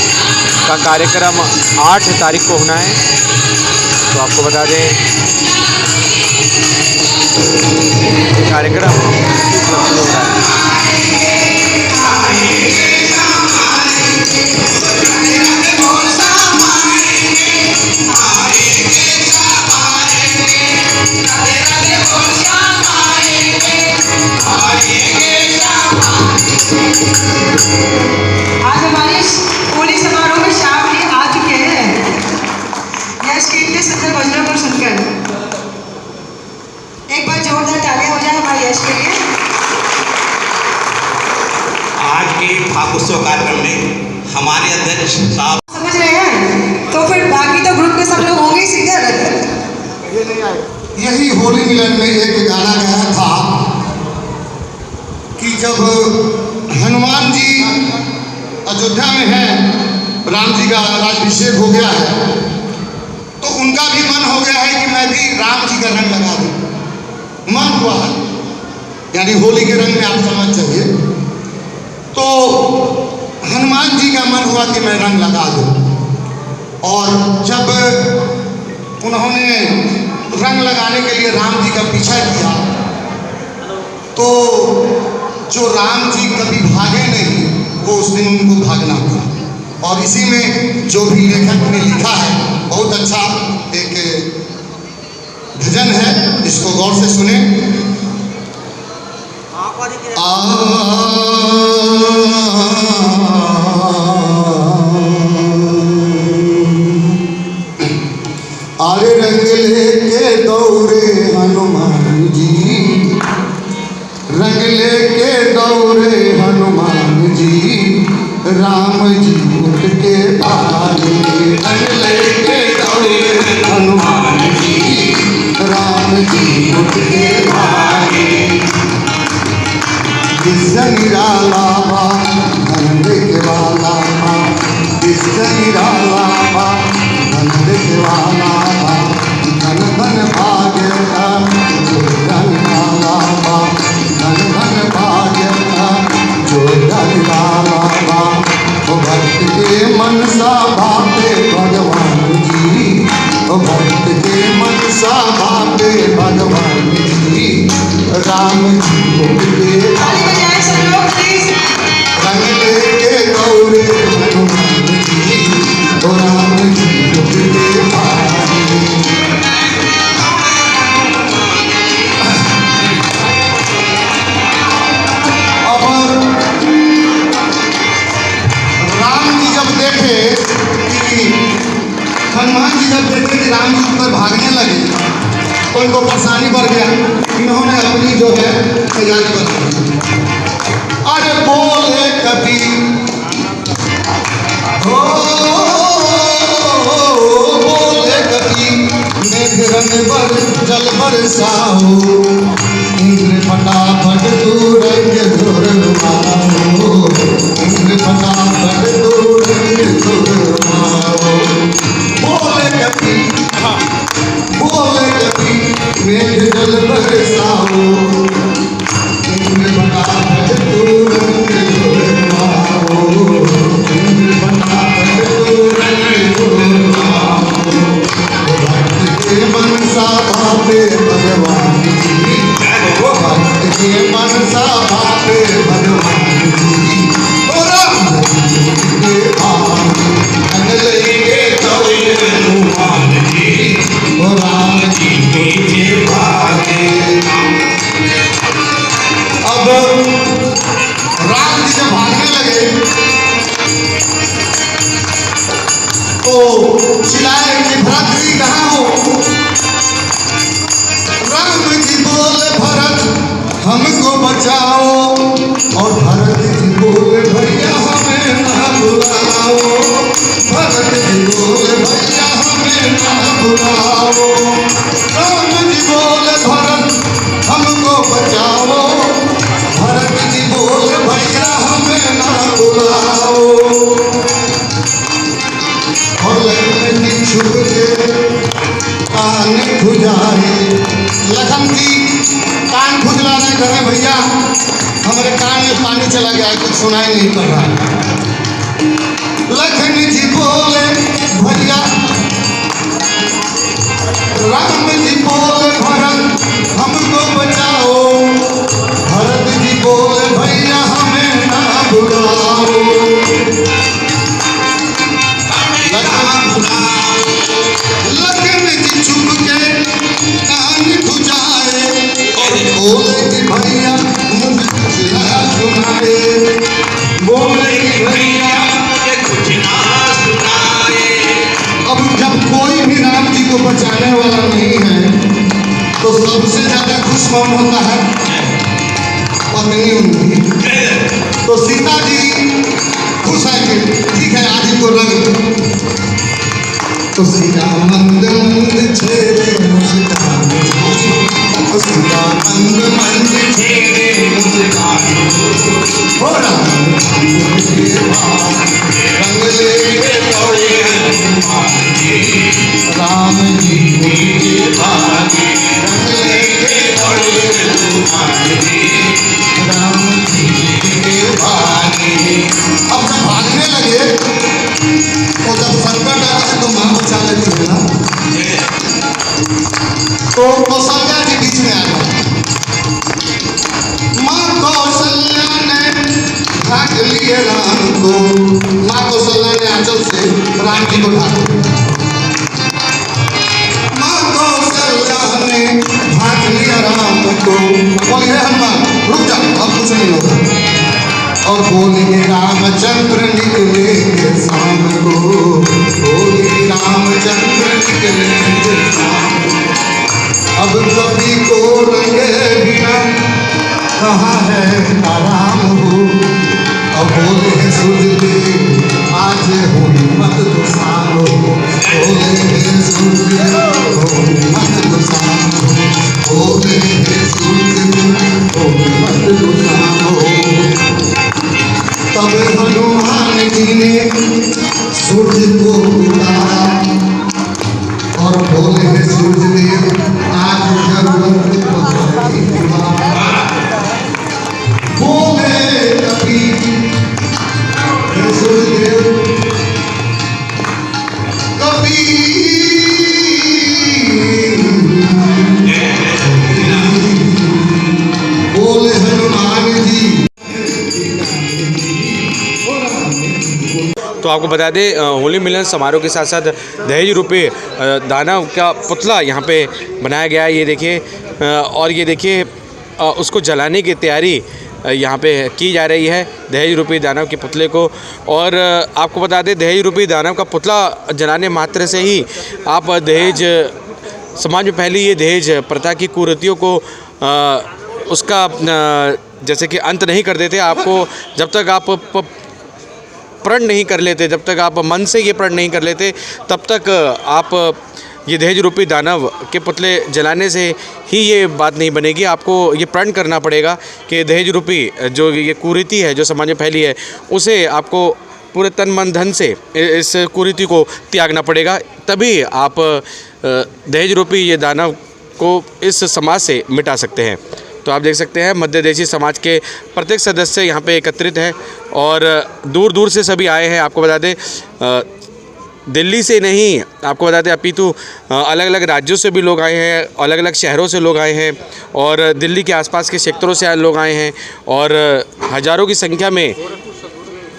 का कार्यक्रम 8 तारीख को होना है। तो आपको बता दें कार्यक्रम हो रहा है। आज हमारे होली समारोह में शामिल आ चुके हैं यश के इतने सुंदर भजनों को सुनकर। एक बार जोरदार तालियां हो जाए हमारे यश के लिए। आज के फागुत्सव कार्यक्रम में हमारे अध्यक्ष साहब समझ रहे हैं, तो सम्मेलन में एक गाना गाया था कि जब हनुमान जी अयोध्या में हैं, राम जी का राज्याभिषेक हो गया है, तो उनका भी मन हो गया है कि मैं भी राम जी का रंग लगा दूं। मन हुआ है, यानी होली के रंग में आप समझ जाइए। तो हनुमान जी का मन हुआ कि मैं रंग लगा दूं, और जब उन्होंने रंग लगाने के लिए राम जी का पीछा किया, तो जो राम जी कभी भागे नहीं, वो उस दिन उनको भागना था। और इसी में जो भी लेखक ने लिखा है, बहुत अच्छा एक भजन है, इसको गौर से सुने। अरे रंग लेके दौड़े हनुमान जी, रंग लेके दौड़े हनुमान जी, राम जी उठ के भागे। रंग लेके दौड़े हनुमान जी, राम जी उठ के भागे। निराला बा धन के वाला बा, निराला बा धन के वाला बा, धन धन भाग्य जो धन वाला बा, धन धन भाग्य जो धन वाला बा। ओ भक्त के मनसा भाते भगवान जी, ओ भक्त के मनसा भाते भगवान जी, राम जी के रंग लेके दौड़े हनुमान जी, ओ राम जी के भागे। अब राम जी जब देखे कि हनुमान जी जब देखे कि राम जी ऊपर भागने लगे, तो उनको परेशानी बढ़ गया। इन्होंने अपनी जो है तैयारी कर ली। अरे बोले कभी हो बोले कभी मेघ रंग पर जल बरसाओ, इंद्र फटाफट तू रंग धुरमाओ, इंद्र फटाफट तू रंग धुरमाओ। बोले कभी मेघ जल बरसाओ, इंद्र फटाफट तू रंग धुरमाओ, इंद्र फटाफट तू रंग धुरमाओ। भक्त के मनसा भावे भगवान जी, वो भक्त के मनसा भावे भगवान जी, ओ राम जी के भागे। रंग लेके दौड़े हनुमान जी, ओ राम जी के भागे। अब राम जी जब भागने लगे तो चिल्लाए कि भरत जी कहाँ हो। राम जी बोले भरत हमको बचाओ, और भरत जी बोले भैया हमें ना बुलाओ, भरत जी बोले भैया हमें ना बुलाओ। राम जी बोले भरत हमको बचाओ, भरत जी बोले भैया हमें ना बुलाओ। और लखन जी छुप के कान खुजाए, लखन जी कान खुजलाने करे, भैया हमारे कान में पानी चला गया है, कुछ सुनाई नहीं पड़ रहा। लखन जी बोले भैया, राम जी बोले भरत हमको बचाओ, भरत जी बोले भैया हमें ना बुलाओ। लखन जी छुप के कान खुजाए, और बोले कि भैया मुझे कुछ ना सुनाए, बोले कि भैया मुझे कुछ ना सुनाए। अब जब कोई भी राम जी को बचाने वाला नहीं है, तो सबसे ज्यादा खुश कौन होता है? पत्नी उनकी। तो सीता जी खुश है कि ठीक है आज इनको रंग। तो सीता मंद मंद छेड़े मुस्कान, सीता मंद मंद छेड़े मुस्कान हो राम के भाग रंग लेके दौड़े हनुमान जी राम जी के भाग रंग लेके दौड़े हनुमान जी राम जी के भाग। अब जब भागने लगे तो जब संकट आता है तो माँ बचा लेती है ना, तो कौशल्या के बीच में आ गया। माँ कौशल्या ने ढाक लिए राम को, माँ कौशल्या ने आंचल से राम जी को ढाक लिया। माँ कौशल्या ने ढाक लिया राम को, बोले हनुमान रुक जा अब कुछ नहीं होगा, और बोले रामचंद्र निकले शाम को, बोले रामचंद्र निकले शाम को। अब कभी को रंगे बिना कहाँ है आराम हो, अब बोले हैं सूर्यदेव आज होली मत तो शाम हो, बोले हैं सूर्यदेव होली मत तो शाम हो, बोले हैं सूर्यदेव होली मत तो शाम हो। तब हनुमान जी ने सूर्य को उतारा और बोले हैं सूर्यदेव आज जरूरत बोले कभी सूर्यदेव कभी बोले हनुमान जी। तो आपको बता दें होली मिलन समारोह के साथ साथ दहेज रूपी दानव का पुतला यहाँ पे बनाया गया है। ये देखिए और ये देखिए उसको जलाने की तैयारी यहाँ पे की जा रही है दहेज रूपी दानव के पुतले को। और आपको बता दें दहेज रूपी दानव का पुतला जलाने मात्र से ही आप दहेज समाज में फैली ये दहेज प्रथा की कुरीतियों को उसका जैसे कि अंत नहीं कर देते। आपको जब तक आप प्रण नहीं कर लेते, जब तक आप मन से ये प्रण नहीं कर लेते, तब तक आप ये दहेज रूपी दानव के पुतले जलाने से ही ये बात नहीं बनेगी। आपको ये प्रण करना पड़ेगा कि दहेज रूपी जो ये कुरीति है जो समाज में फैली है उसे आपको पूरे तन मन धन से इस कुरीति को त्यागना पड़ेगा, तभी आप दहेज रूपी ये दानव को इस समाज से मिटा सकते हैं। तो आप देख सकते हैं मध्य देशी समाज के प्रत्येक सदस्य यहाँ पे एकत्रित हैं और दूर दूर से सभी आए हैं। आपको बता दें दिल्ली से नहीं, आपको बता दें अपितु अलग अलग राज्यों से भी लोग आए हैं, अलग अलग शहरों से लोग आए हैं और दिल्ली के आसपास के क्षेत्रों से लोग आए हैं और हज़ारों की संख्या में।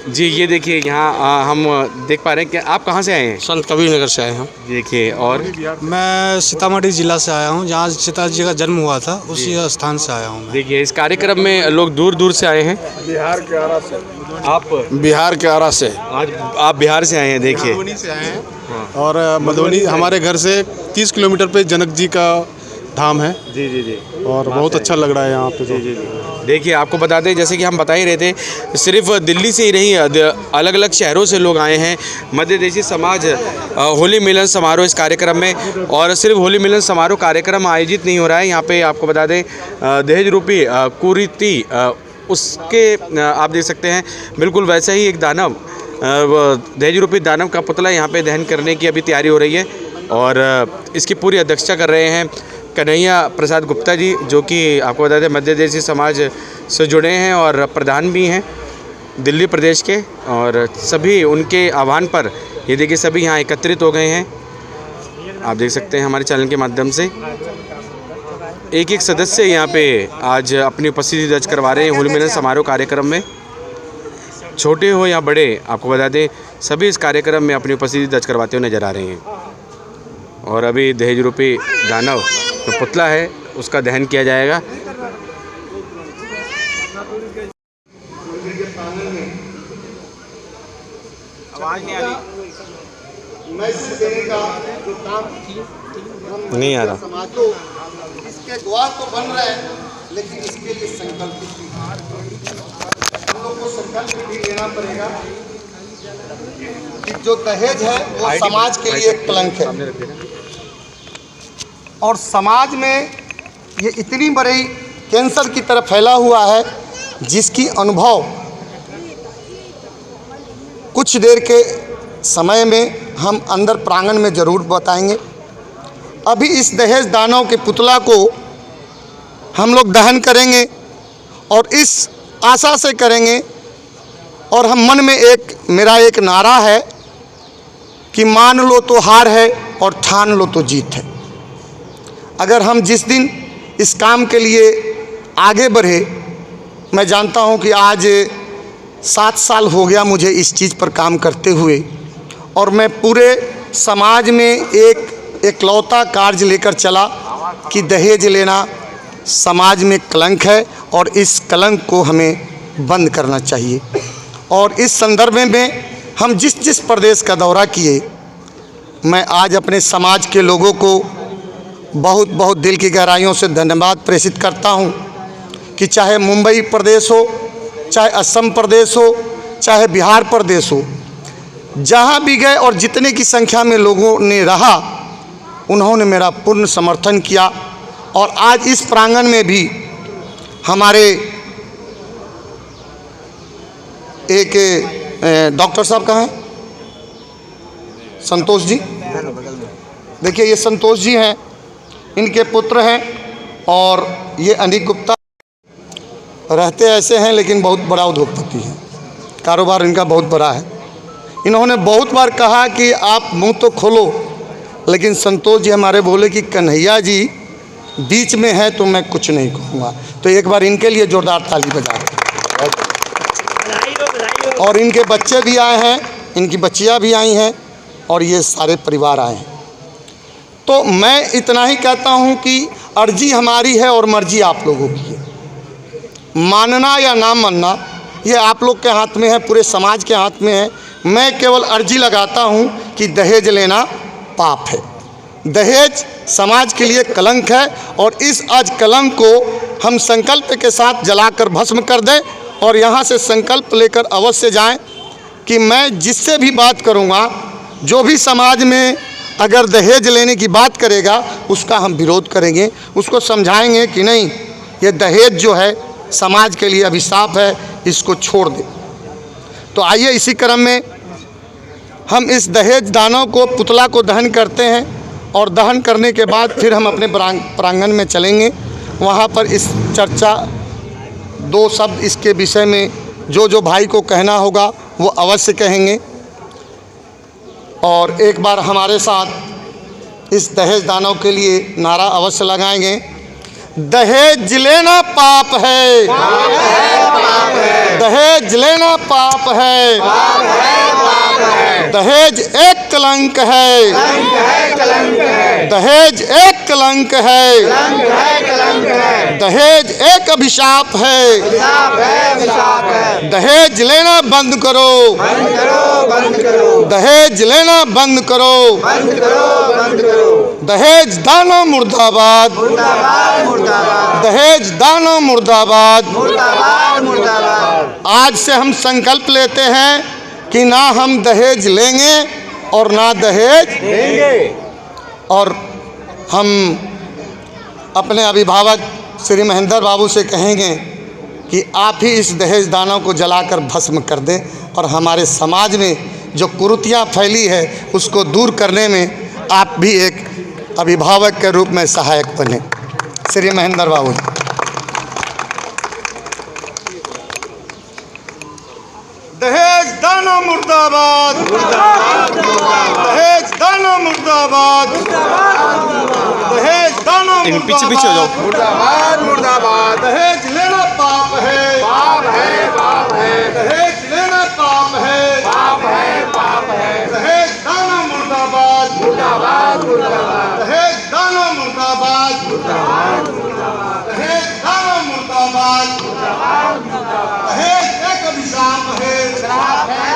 जी ये देखिए यहाँ हम देख पा रहे हैं कि आप कहाँ से आए हैं? संत कबीर नगर से आए हैं। देखिए और मैं सीतामढ़ी जिला से आया हूँ, जहाँ सीताजी जी का जन्म हुआ था उसी स्थान से आया हूँ। देखिए इस कार्यक्रम में लोग दूर दूर से आए हैं। बिहार के आरा से। आप बिहार के आरा से। आज आप बिहार से आए हैं। देखिए मधुबनी से आए हैं और मधुबनी हमारे घर से 30 किलोमीटर पे जनक जी का धाम है। जी जी जी और बहुत अच्छा लग रहा है यहाँ पे। जी जी जी देखिए आपको बता दें जैसे कि हम बता ही रहे थे, सिर्फ दिल्ली से ही नहीं अलग अलग शहरों से लोग आए हैं मध्य देशी समाज होली मिलन समारोह इस कार्यक्रम में। और सिर्फ होली मिलन समारोह कार्यक्रम आयोजित नहीं हो रहा है यहाँ पे, आपको बता दें दहेज रूपी कुरीति उसके आप देख सकते हैं बिल्कुल वैसा ही एक दानव दहेज रूपी दानव का पुतला यहाँ पे दहन करने की अभी तैयारी हो रही है और इसकी पूरी अध्यक्षता कर रहे हैं कन्हैया प्रसाद गुप्ता जी, जो कि आपको बता दें मध्य देशी समाज से जुड़े हैं और प्रधान भी हैं दिल्ली प्रदेश के। और सभी उनके आह्वान पर ये देखिए सभी यहाँ एकत्रित हो गए हैं। आप देख सकते हैं हमारे चैनल के माध्यम से एक एक सदस्य यहाँ पे आज अपनी उपस्थिति दर्ज करवा रहे हैं होली मिलन समारोह कार्यक्रम में। छोटे हो या बड़े, आपको बता दें सभी इस कार्यक्रम में अपनी उपस्थिति दर्ज करवाते हुए नजर आ रहे हैं। और अभी दहेज रूपी दानव जो पुतला है उसका दहन किया जाएगा। आवाज नहीं आ रही। मैसेज देने का जो काम नहीं आ रहा। समाज को इसके द्वार तो बन रहे हैं, लेकिन इसके लिए संकल्प भी हम लोग को संकल्प भी लेना पड़ेगा कि जो दहेज है वो समाज के लिए एक कलंक है और समाज में ये इतनी बड़ी कैंसर की तरफ फैला हुआ है जिसकी अनुभव कुछ देर के समय में हम अंदर प्रांगण में ज़रूर बताएंगे। अभी इस दहेज दानव के पुतला को हम लोग दहन करेंगे और इस आशा से करेंगे, और हम मन में मेरा एक नारा है कि मान लो तो हार है और ठान लो तो जीत है। अगर हम जिस दिन इस काम के लिए आगे बढ़े, मैं जानता हूं कि आज 7 साल हो गया मुझे इस चीज़ पर काम करते हुए, और मैं पूरे समाज में एक इकलौता कार्य लेकर चला कि दहेज लेना समाज में कलंक है और इस कलंक को हमें बंद करना चाहिए। और इस संदर्भ में हम जिस प्रदेश का दौरा किए, मैं आज अपने समाज के लोगों को बहुत बहुत दिल की गहराइयों से धन्यवाद प्रेषित करता हूं कि चाहे मुंबई प्रदेश हो, चाहे असम प्रदेश हो, चाहे बिहार प्रदेश हो, जहां भी गए और जितने की संख्या में लोगों ने रहा, उन्होंने मेरा पूर्ण समर्थन किया। और आज इस प्रांगण में भी हमारे एक डॉक्टर साहब कहाँ हैं? संतोष जी, देखिए ये संतोष जी हैं, इनके पुत्र हैं, और ये अनिक गुप्ता रहते ऐसे हैं लेकिन बहुत बड़ा उद्योगपति हैं, कारोबार इनका बहुत बड़ा है। इन्होंने बहुत बार कहा कि आप मुंह तो खोलो, लेकिन संतोष जी हमारे बोले कि कन्हैया जी बीच में है तो मैं कुछ नहीं कहूँगा। तो एक बार इनके लिए जोरदार ताली बजा दें। और इनके बच्चे भी आए हैं, इनकी बच्चियाँ भी आई हैं, और ये सारे परिवार आए हैं। तो मैं इतना ही कहता हूँ कि अर्जी हमारी है और मर्जी आप लोगों की है। मानना या ना मानना ये आप लोग के हाथ में है, पूरे समाज के हाथ में है। मैं केवल अर्जी लगाता हूँ कि दहेज लेना पाप है, दहेज समाज के लिए कलंक है, और इस आज कलंक को हम संकल्प के साथ जलाकर भस्म कर दें, और यहाँ से संकल्प लेकर अवश्य जाएं कि मैं जिससे भी बात करूँगा, जो भी समाज में अगर दहेज लेने की बात करेगा उसका हम विरोध करेंगे, उसको समझाएंगे कि नहीं, ये दहेज जो है समाज के लिए अभिशाप है, इसको छोड़ दे। तो आइए इसी क्रम में हम इस दहेज दानव को, पुतला को दहन करते हैं, और दहन करने के बाद फिर हम अपने प्रांगण में चलेंगे। वहाँ पर इस चर्चा 2 शब्द इसके विषय में जो भाई को कहना होगा वो अवश्य कहेंगे। और एक बार हमारे साथ इस दहेज दानव के लिए नारा अवश्य लगाएंगे, दहेज लेना पाप है, दहेज लेना पाप है, दहेज एक कलंक है, दहेज एक कलंक है, दहेज एक अभिशाप है, दहेज लेना बंद करो, दहेज लेना बंद करो, दहेज दानव मुर्दाबाद, दहेज दानव मुर्दाबाद। आज से हम संकल्प लेते हैं कि ना हम दहेज लेंगे और ना दहेज देंगे। और हम अपने अभिभावक श्री महेंद्र बाबू से कहेंगे कि आप ही इस दहेज दानव को जलाकर भस्म कर दें, और हमारे समाज में जो कुरीतियाँ फैली है उसको दूर करने में आप भी एक अभिभावक के रूप में सहायक बने। श्री महेंद्र बाबू जी। दहेज दानव मुर्दाबाद, दहेज दानव मुर्दाबाद, दहेज दानव पीछे पीछे हो जाओ। मुर्दाबाद मुर्दाबाद। दहेज लेना पाप है, पाप है, पाप है, दहेज लेना पाप है, पाप है, पाप है, दहेज दानव मुर्दाबाद, मुर्दाबाद मुर्दाबाद, दहेज दानव मुर्दाबाद, मुर्दाबाद मुर्दाबाद, दहेज दानव मुर्दाबाद, मुर्दाबाद मुर्दाबाद, दहेज एक अभिशाप है, श्राप है,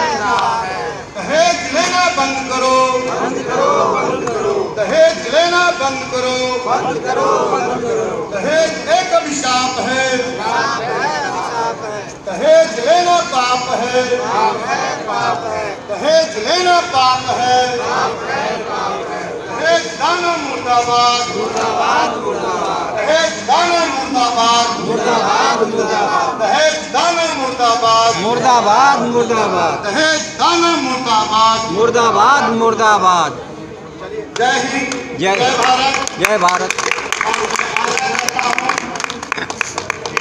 दहेज लेना बंद करो, बंद करो, बंद करो, दहेज लेना बंद करो, बंद करो, बंद करो, दहेज एक अभिशाप है, श्राप है, श्राप है, दहेज लेना पाप है, पाप है, पाप है, दहेज लेना पाप है, पाप है, पाप है, दहेज दानव मुर्दाबाद, मुर्दाबाद मुर्दाबाद, दहेज दाना मुर्दाबाद मुर्दाबाद मुर्दाबाद दहेज दाना मुर्दाबाद मुर्दाबाद मुर्दाबाद दहेज दाना मुर्दाबाद मुर्दाबाद मुर्दाबाद जय हिंद जय भारत जय भारत।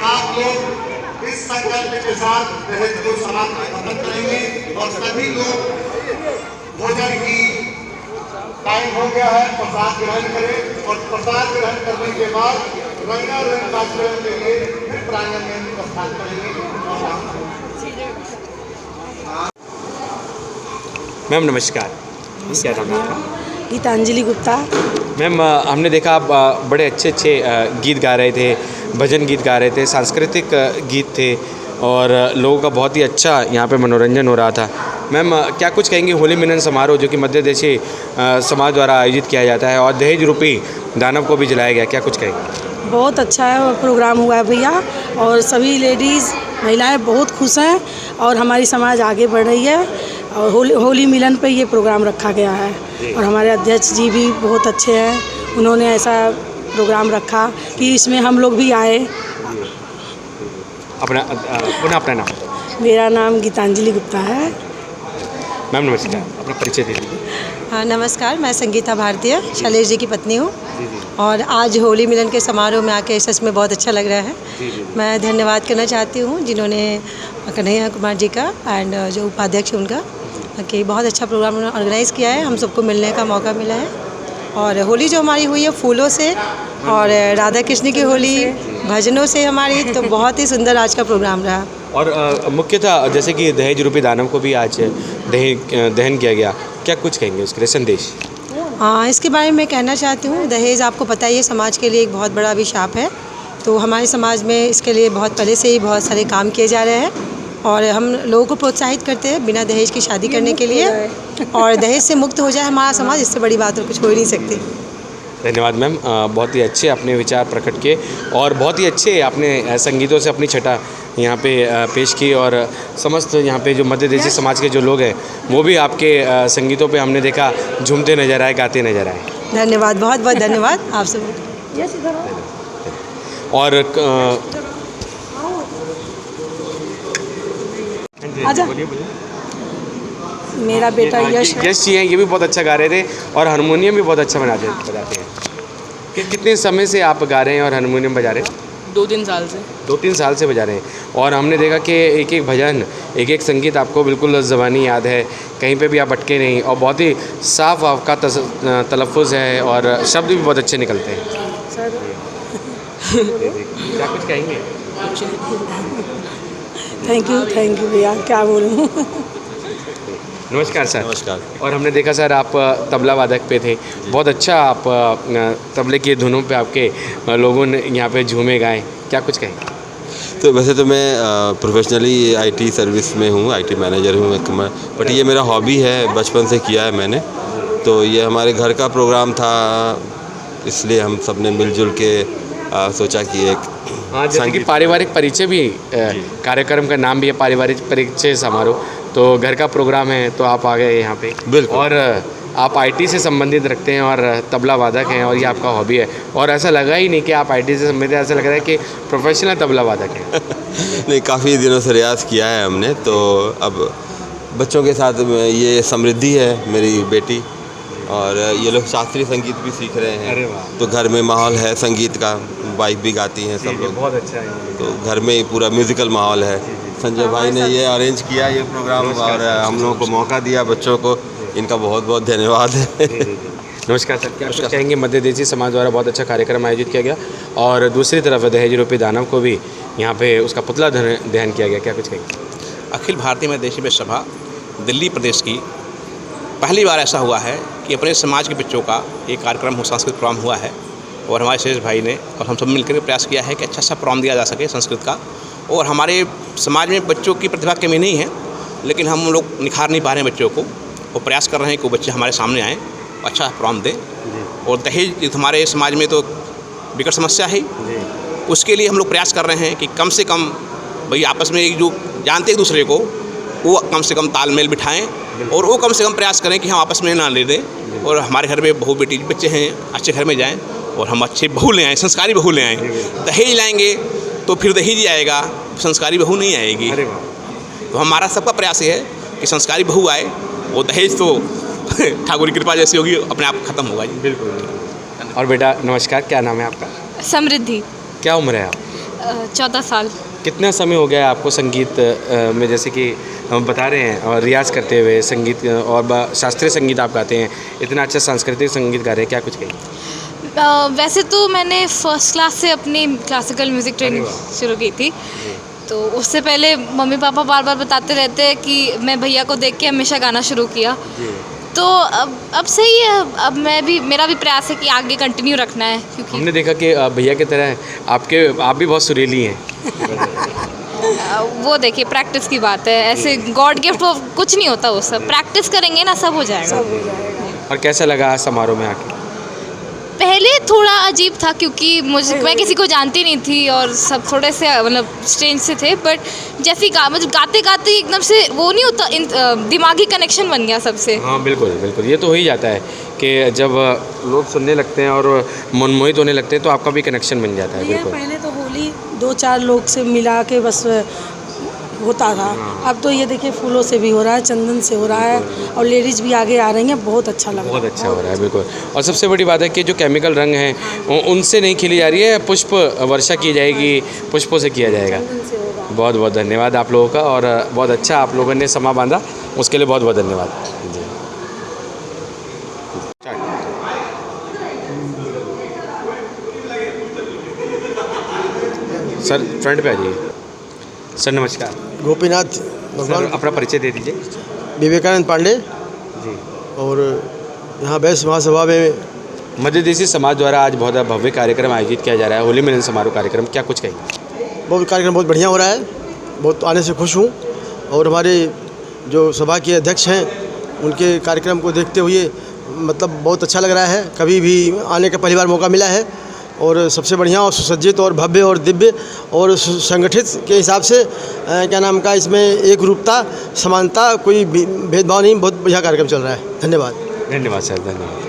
आप लोग इस संकल्प के साथ दहेज को समाप्त खत्म करेंगे और सभी लोग भोजन की टाइम हो गया है, प्रसाद ग्रहण करें और प्रसाद ग्रहण करने के बाद रंगारंग कार्यक्रम के लिए फिर प्रांगण में प्रस्थान करेंगे। मैम नमस्कार, क्या नाम है आपका? गीतांजलि गुप्ता। मैम हमने देखा आप बड़े अच्छे गीत गा रहे थे, भजन गीत गा रहे थे, सांस्कृतिक गीत थे और लोगों का बहुत ही अच्छा यहाँ पे मनोरंजन हो रहा था। मैम क्या कुछ कहेंगे होली मिलन समारोह जो कि मध्य देशी समाज द्वारा आयोजित किया जाता है और दहेज रूपी दानव को भी जलाया गया, क्या कुछ कहेंगे? बहुत अच्छा है प्रोग्राम हुआ है भैया, और सभी लेडीज़ महिलाएं बहुत खुश हैं और हमारी समाज आगे बढ़ रही है। और होली मिलन पे ये प्रोग्राम रखा गया है और हमारे अध्यक्ष जी भी बहुत अच्छे हैं, उन्होंने ऐसा प्रोग्राम रखा कि इसमें हम लोग भी आए। अपना नाम? मेरा नाम गीतांजलि गुप्ता है। मैम नमस्कार, अपना परिचय दे दीजिए। हाँ नमस्कार, मैं संगीता भारतीय शैलेश जी की पत्नी हूँ और आज होली मिलन के समारोह में आके सच में बहुत अच्छा लग रहा है। मैं धन्यवाद करना चाहती हूँ जिन्होंने कन्हैया कुमार जी का एंड जो उपाध्यक्ष उनका कि बहुत अच्छा प्रोग्राम उन्होंने ऑर्गेनाइज़ किया है, हम सबको मिलने का मौका मिला है। और होली जो हमारी हुई है फूलों से और राधा कृष्ण की होली भजनों से हमारी, तो बहुत ही सुंदर आज का प्रोग्राम रहा। और मुख्यतः जैसे कि दहेज रूपी दानव को भी आज दहन किया गया, क्या कुछ कहेंगे उसके लिए संदेश? हाँ, इसके बारे में कहना चाहती हूँ, दहेज आपको पता ही है समाज के लिए एक बहुत बड़ा अभिशाप है, तो हमारे समाज में इसके लिए बहुत पहले से ही बहुत सारे काम किए जा रहे हैं और हम लोगों को प्रोत्साहित करते हैं बिना दहेज की शादी करने के लिए, और दहेज से मुक्त हो जाए हमारा समाज, इससे बड़ी बात और कुछ हो ही नहीं सकती। धन्यवाद मैम, बहुत ही अच्छे अपने विचार प्रकट किए और बहुत ही अच्छे आपने संगीतों से अपनी छटा यहाँ पे पेश की और समस्त यहाँ पे जो मध्य देशी समाज के जो लोग हैं वो भी आपके संगीतों पे हमने देखा झूमते नजर आए, गाते नजर आए। धन्यवाद, बहुत बहुत धन्यवाद आप सब। और आजा। मेरा बेटा यश जी हैं, ये भी बहुत अच्छा गा रहे थे और हारमोनियम भी बहुत अच्छा बजाते हैं। कितने समय से आप गा रहे हैं और हारमोनियम बजा रहे हैं? 2-3 साल से। 2-3 साल से बजा रहे हैं और हमने देखा कि एक एक भजन, एक एक संगीत आपको बिल्कुल ज़बानी याद है, कहीं पे भी आप अटके नहीं और बहुत ही साफ आपका तलफ़ुज़ है और शब्द भी बहुत अच्छे निकलते हैं। क्या कुछ कहेंगे? थैंक यू भैया, क्या बोलूँ। नमस्कार सर। नमस्कार। और हमने देखा सर आप तबला वादक पे थे, बहुत अच्छा आप तबले की धुनों पे आपके लोगों ने यहाँ पे झूमे गाए, क्या कुछ कहें? तो वैसे तो मैं प्रोफेशनली आईटी सर्विस में हूँ, आईटी मैनेजर हूँ, बट ये मेरा हॉबी है, बचपन से किया है मैंने। तो ये हमारे घर का प्रोग्राम था, इसलिए हम सब ने मिलजुल के सोचा कि एक जैसे कि पारिवारिक परिचय भी कार्यक्रम का नाम भी है पारिवारिक परिचय समारोह, तो घर का प्रोग्राम है तो आप आ गए यहाँ पे। बिल्कुल। और आप आईटी से संबंधित रखते हैं और तबला वादक हैं और ये आपका हॉबी है और ऐसा लगा ही नहीं कि आप आईटी से संबंधित, ऐसा लग रहा है कि प्रोफेशनल तबला वादक हैं। नहीं, काफ़ी दिनों से रियाज़ किया है हमने, तो अब बच्चों के साथ ये समृद्धि है मेरी बेटी और ये लोग शास्त्रीय संगीत भी सीख रहे हैं। अरे वाह। तो घर में माहौल है संगीत का, वाइफ भी गाती हैं सब लोग, बहुत अच्छा है। तो घर में पूरा म्यूज़िकल माहौल है। संजय भाई ने ये अरेंज किया ये प्रोग्राम और हम लोगों को मौका दिया, बच्चों को, इनका बहुत बहुत धन्यवाद है। नमस्कार सर, क्या कुछ कहेंगे? मध्य देशी समाज द्वारा बहुत अच्छा कार्यक्रम आयोजित किया गया और दूसरी तरफ दहेज रूपी दानव को भी यहाँ पे उसका पुतला दहन किया गया, क्या कुछ कहेंगे? अखिल भारतीय मध्य देशी वैश्य सभा दिल्ली प्रदेश की पहली बार ऐसा हुआ है कि अपने समाज के बच्चों का एक कार्यक्रम सांस्कृतिक प्रोग्राम हुआ है और हमारे शेष भाई ने और हम सब मिलकर प्रयास किया है कि अच्छा सा प्रोग्राम दिया जा सके संस्कृत का। और हमारे समाज में बच्चों की प्रतिभा की कमी नहीं है, लेकिन हम लोग निखार नहीं पा रहे हैं बच्चों को, और प्रयास कर रहे हैं कि वो बच्चे हमारे सामने आएँ, अच्छा प्रोग्राम दें। और दहेज हमारे समाज में तो विकट समस्या है, उसके लिए हम लोग प्रयास कर रहे हैं कि कम से कम भाई आपस में एक जो जानते एक दूसरे को वो कम से कम तालमेल बिठाएं और वो कम से कम प्रयास करें कि हम आपस में ना ले दें और हमारे घर में बहू बेटी बच्चे हैं अच्छे घर में जाएं और हम अच्छे बहू ले आएँ, संस्कारी बहू ले आएँ। दहेज लाएंगे तो फिर दहेज ही आएगा, संस्कारी बहू नहीं आएगी। तो हमारा सबका प्रयास ये है कि संस्कारी बहू आए, वो दहेज तो ठाकुर की कृपा जैसी होगी, अपने आप खत्म होगा जी। बिल्कुल। और बेटा नमस्कार, क्या नाम है आपका? समृद्धि। क्या उम्र है आप? 14 साल। कितना समय हो गया आपको संगीत में, जैसे कि हम बता रहे हैं, और रियाज़ करते हुए संगीत और शास्त्रीय संगीत आप गाते हैं, इतना अच्छा सांस्कृतिक संगीत गा रहे हैं, क्या कुछ कहिए? वैसे तो मैंने फर्स्ट क्लास से अपनी क्लासिकल म्यूज़िक ट्रेनिंग शुरू की थी, तो उससे पहले मम्मी पापा बार बार बताते रहते हैं कि मैं भैया को देख के हमेशा गाना शुरू किया। तो अब सही है, अब मेरा भी प्रयास है कि आगे कंटिन्यू रखना है, क्योंकि हमने देखा कि भैया की तरह आप भी बहुत सुरीली हैं। वो देखिए प्रैक्टिस की बात है, ऐसे गॉड गिफ्ट वो कुछ नहीं होता, वो सब प्रैक्टिस करेंगे ना, सब हो जाएगा। और कैसा लगा समारोह में आके? पहले थोड़ा अजीब था, क्योंकि मैं किसी को जानती नहीं थी और सब थोड़े से मतलब स्ट्रेंज से थे, बट जैसे मतलब गाते गाते एकदम से वो नहीं होता, दिमागी कनेक्शन बन गया सबसे। हाँ बिल्कुल बिल्कुल, ये तो हो ही जाता है कि जब लोग सुनने लगते हैं और मनमोहित होने लगते हैं तो आपका भी कनेक्शन बन जाता है। बिल्कुल। पहले तो होली 2-4 लोग से मिला के बस होता था, अब तो ये देखिए फूलों से भी हो रहा है, चंदन से हो रहा है, और लेडीज़ भी आगे आ रही हैं, बहुत अच्छा लग रहा है। बहुत अच्छा हो रहा है, बिल्कुल। और सबसे बड़ी बात है कि जो केमिकल रंग हैं उनसे नहीं खिली जा रही है, पुष्प वर्षा की जाएगी, पुष्पों से किया जाएगा। बहुत बहुत धन्यवाद आप लोगों का, और बहुत अच्छा आप लोगों ने समा बांधा, उसके लिए बहुत बहुत धन्यवाद जी। सर फ्रंट पे आ जाइए। सर नमस्कार। गोपीनाथ भगवान, अपना परिचय दे दीजिए। विवेकानंद पांडे जी। और यहाँ बैस महासभा में मध्य देशी समाज द्वारा आज बहुत भव्य कार्यक्रम आयोजित किया जा रहा है, होली मिलन समारोह कार्यक्रम, क्या कुछ कहिए? बहुत कार्यक्रम बहुत बढ़िया हो रहा है, बहुत आने से खुश हूँ। और हमारे जो सभा के अध्यक्ष हैं उनके कार्यक्रम को देखते हुए मतलब बहुत अच्छा लग रहा है, कभी भी आने का पहली बार मौका मिला है, और सबसे बढ़िया और सुसज्जित और भव्य और दिव्य और संगठित के हिसाब से क्या नाम का इसमें एक रूपता, समानता, कोई भेदभाव नहीं, बहुत बढ़िया कार्यक्रम चल रहा है। धन्यवाद। धन्यवाद सर, धन्यवाद।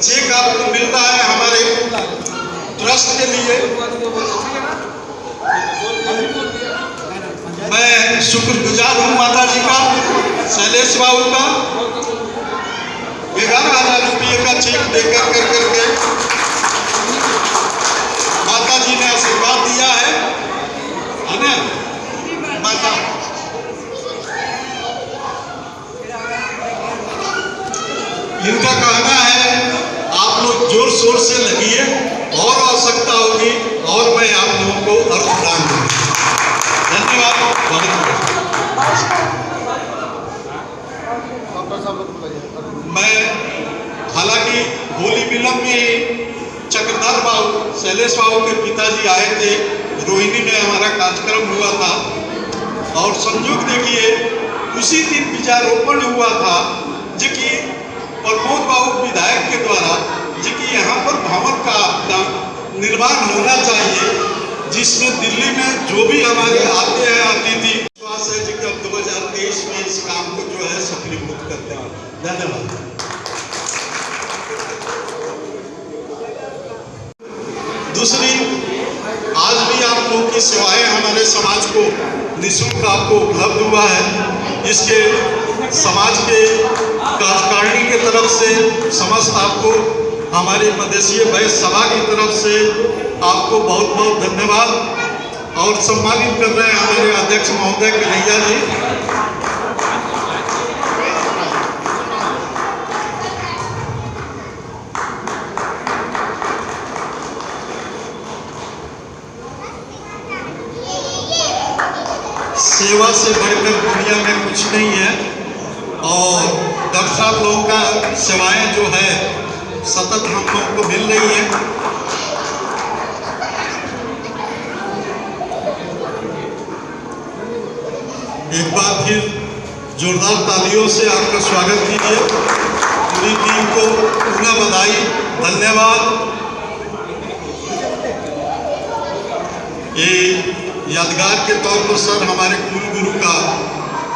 चेक आपको मिलता है हमारे ट्रस्ट के लिए। मैं शुक्रगुजार हूँ माता जी का, शैलेश बाबू का। 11,000 रुपये का चेक देकर करके माता जी ने आशीर्वाद दिया है ना माता। इनका कहना है आप लोग जोर शोर से लगिए, और आवश्यकता होगी और मैं आप लोगों को अर्थ प्रदान दूंगा। धन्यवाद। मैं हालांकि होली मिलन में चक्रधर बाबू, शैलेश बाबू के पिताजी आए थे, रोहिणी में हमारा कार्यक्रम हुआ था, और संयोग देखिए उसी दिन बीजारोपण हुआ था जो कि प्रमोद बाबू विधायक के द्वारा, जो कि यहाँ पर भवन का निर्माण होना चाहिए, जिसमें दिल्ली में जो भी हमारे आते हैं अतिथि, विश्वास है कि अब 2023 में इस काम को जो है सफलीभूत करते हैं। धन्यवाद। दूसरी, आज भी आप लोगों की सेवाएं हमारे समाज को निःशुल्क आपको उपलब्ध हुआ है, इसके समाज के कार्यकारिणी की तरफ से समस्त आपको, हमारी मदेशीय बैस सभा की तरफ से आपको बहुत बहुत धन्यवाद। और सम्मानित कर रहे हैं हमारे अध्यक्ष महोदय कन्हैया जी। सेवा से बढ़कर दुनिया में कुछ नहीं है, और डॉक्टर साहब लोगों का सेवाएं जो है सतत हम लोग को मिल रही है। एक बार फिर जोरदार तालियों से आपका स्वागत कीजिए। पूरी टीम को पुनः बधाई, धन्यवाद। ये यादगार के तौर पर सर हमारे कुल गुरु का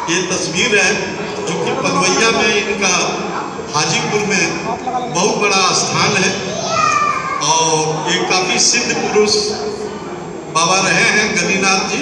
ये तस्वीर है, जो कि पनवैया में इनका हाजीपुर में बहुत बड़ा स्थान है और एक काफ़ी सिद्ध पुरुष बाबा रहे हैं गणिनाथ जी।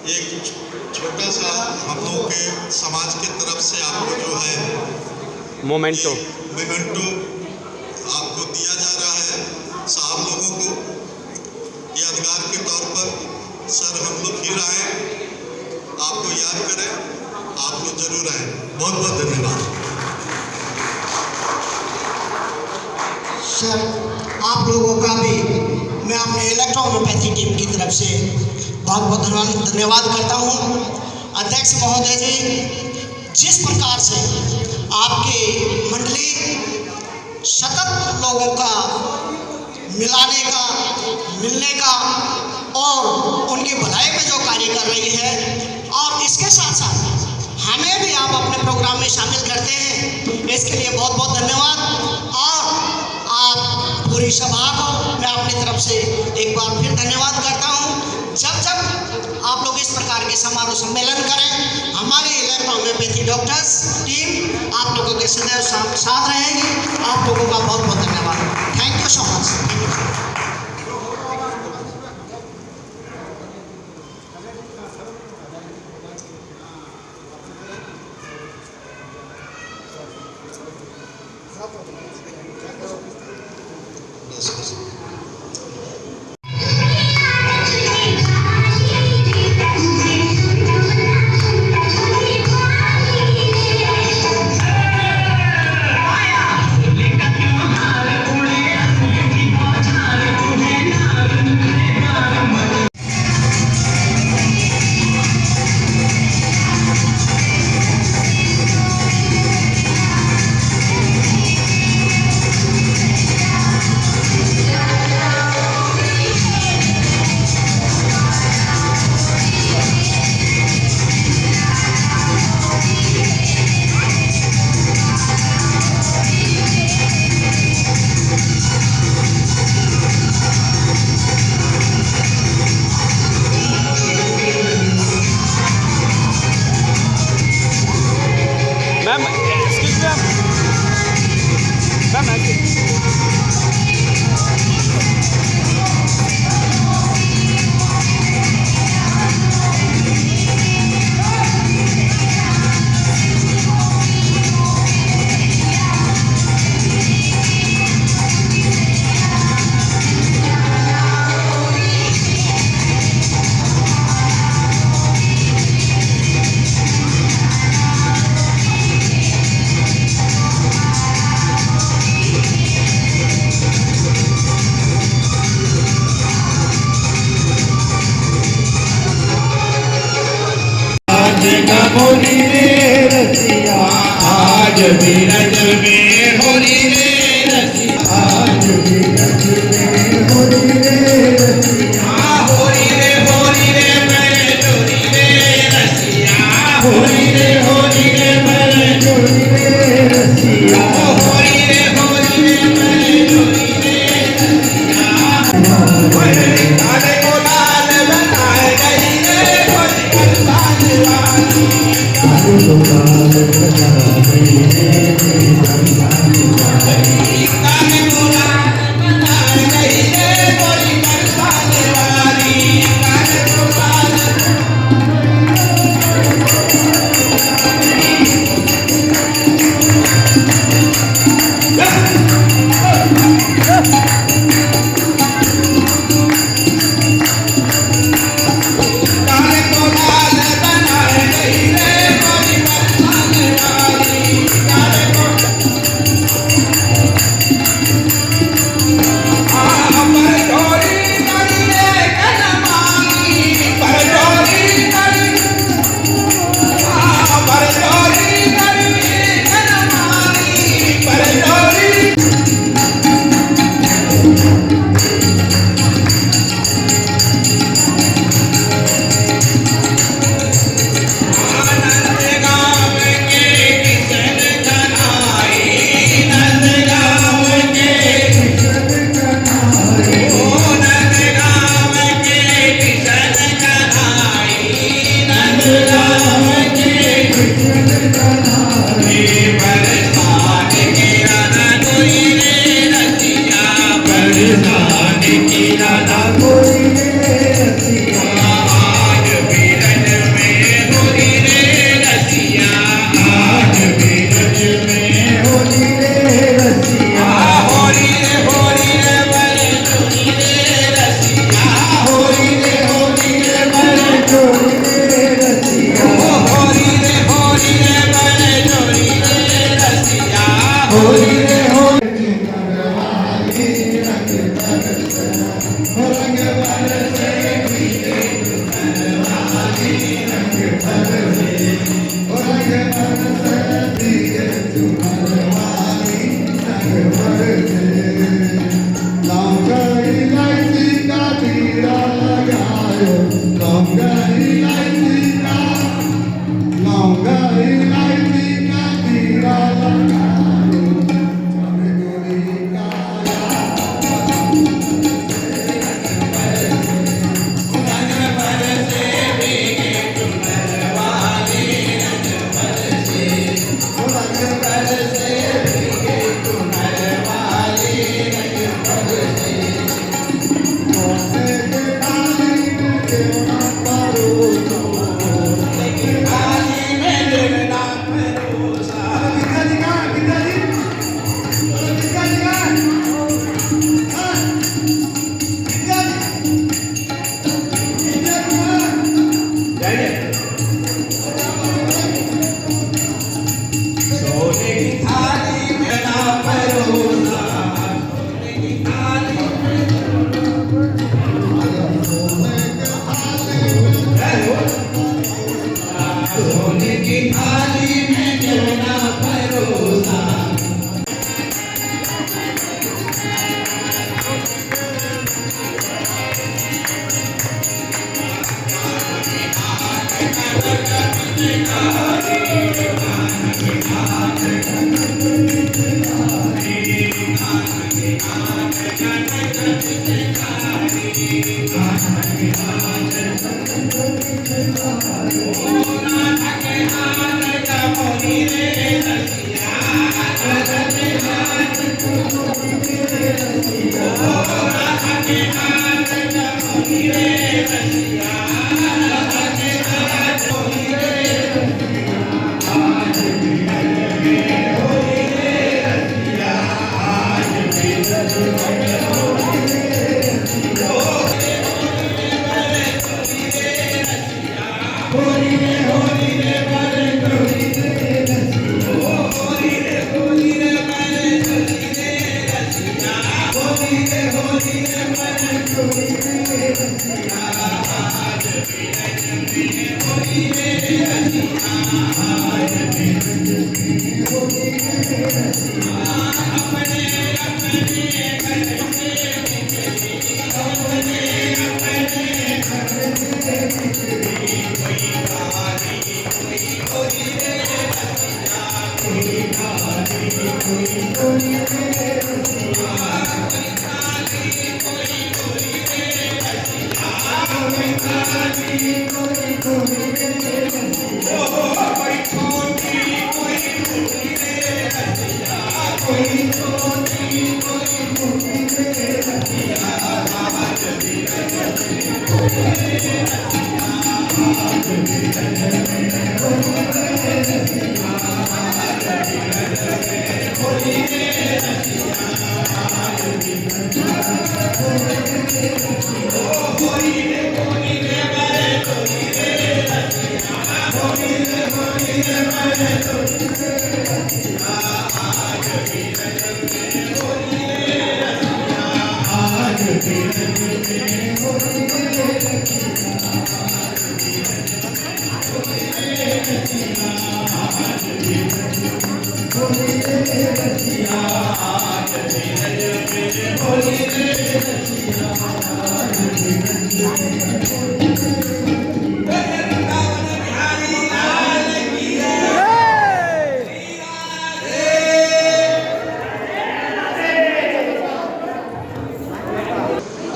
एक छोटा सा हम लोगों के समाज के तरफ से आपको जो है मोमेंटो आपको दिया जा रहा है साहब लोगों को यादगार के तौर पर। सर हम लोग फिर आए, आपको याद करें, आप लोग जरूर आए। बहुत बहुत धन्यवाद सर। आप लोगों का भी मैं अपने इलेक्ट्रोहोम्योपैथी टीम की तरफ से बहुत बहुत धन्यवाद करता हूँ। अध्यक्ष महोदय जी, जिस प्रकार से आपकी मंडली सतत लोगों का मिलाने का, मिलने का और उनकी भलाई में जो कार्य कर रही है, और इसके साथ साथ हमें भी आप अपने प्रोग्राम में शामिल करते हैं, इसके लिए बहुत बहुत धन्यवाद। और आप पूरी सभा को मैं अपनी तरफ से एक बार फिर धन्यवाद करता हूँ। जब जब आप लोग इस प्रकार के समारोह सम्मेलन करें, हमारी इलेक्ट्रोहोम्योपैथी डॉक्टर्स टीम आप लोगों के सदैव साथ रहेगी। आप लोगों का बहुत बहुत धन्यवाद। Thank you so much. Holi रे रसिया आज भी रज में होली रे रसिया आज भी रज में होली रे रसिया होली रे मेरे चोरी रे रसिया होली रे मेरे चोरी रे रसिया होली रे मेरे चोरी रे रसिया काले को लाल बनाए गई रे होली करतानी वाली काले को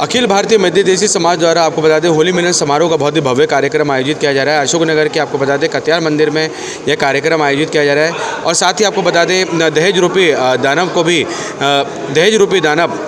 अखिल भारतीय मध्य देशी समाज द्वारा आपको बता दें होली मिलन समारोह का बहुत ही भव्य कार्यक्रम आयोजित किया जा रहा है। अशोकनगर के आपको बता दें कत्यार मंदिर में यह कार्यक्रम आयोजित किया जा रहा है। और साथ ही आपको बता दें दहेज रूपी दानव को भी दहेज रूपी दानव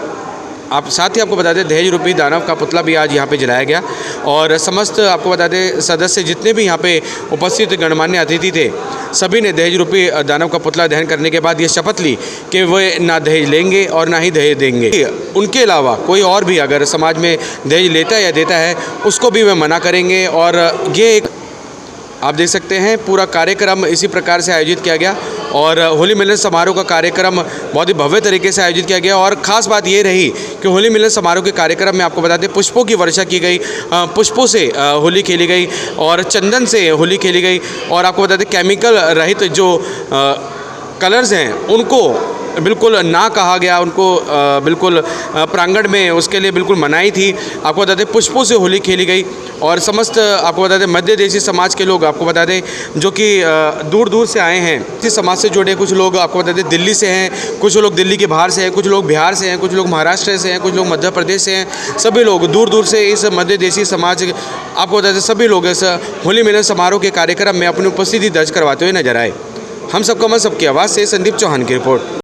साथ ही आपको बता दें दहेज रूपी दानव का पुतला भी आज यहाँ पे जलाया गया। और समस्त आपको बता दें सदस्य जितने भी यहाँ पे उपस्थित गणमान्य अतिथि थे सभी ने दहेज रूपी दानव का पुतला दहन करने के बाद ये शपथ ली कि वे ना दहेज लेंगे और ना ही दहेज देंगे। उनके अलावा कोई और भी अगर समाज में दहेज लेता है या देता है उसको भी वे मना करेंगे। और ये एक आप देख सकते हैं पूरा कार्यक्रम इसी प्रकार से आयोजित किया गया। और होली मिलन समारोह का कार्यक्रम बहुत ही भव्य तरीके से आयोजित किया गया। और ख़ास बात ये रही कि होली मिलन समारोह के कार्यक्रम में आपको बता दें पुष्पों की वर्षा की गई, पुष्पों से होली खेली गई और चंदन से होली खेली गई। और आपको बता दें केमिकल रहित जो कलर्स हैं उनको बिल्कुल ना कहा गया, उनको बिल्कुल प्रांगण में उसके लिए बिल्कुल मनाही थी। आपको बता दें पुष्पों से होली खेली गई। और समस्त आपको बता दें मध्य देशी समाज के लोग आपको बता दें जो कि दूर दूर से आए हैं, इस समाज से जुड़े कुछ लोग आपको बता दें दिल्ली से हैं, कुछ लोग दिल्ली के बाहर से हैं, कुछ लोग बिहार से हैं, कुछ लोग महाराष्ट्र से हैं, कुछ लोग मध्य प्रदेश से हैं। सभी लोग दूर दूर से इस मध्य देशी समाज आपको बता दें सभी लोग इस होली मिलन समारोह के कार्यक्रम में अपनी उपस्थिति दर्ज करवाते हुए नजर आए। हम सबका मन सबकी आवाज़ से संदीप चौहान की रिपोर्ट।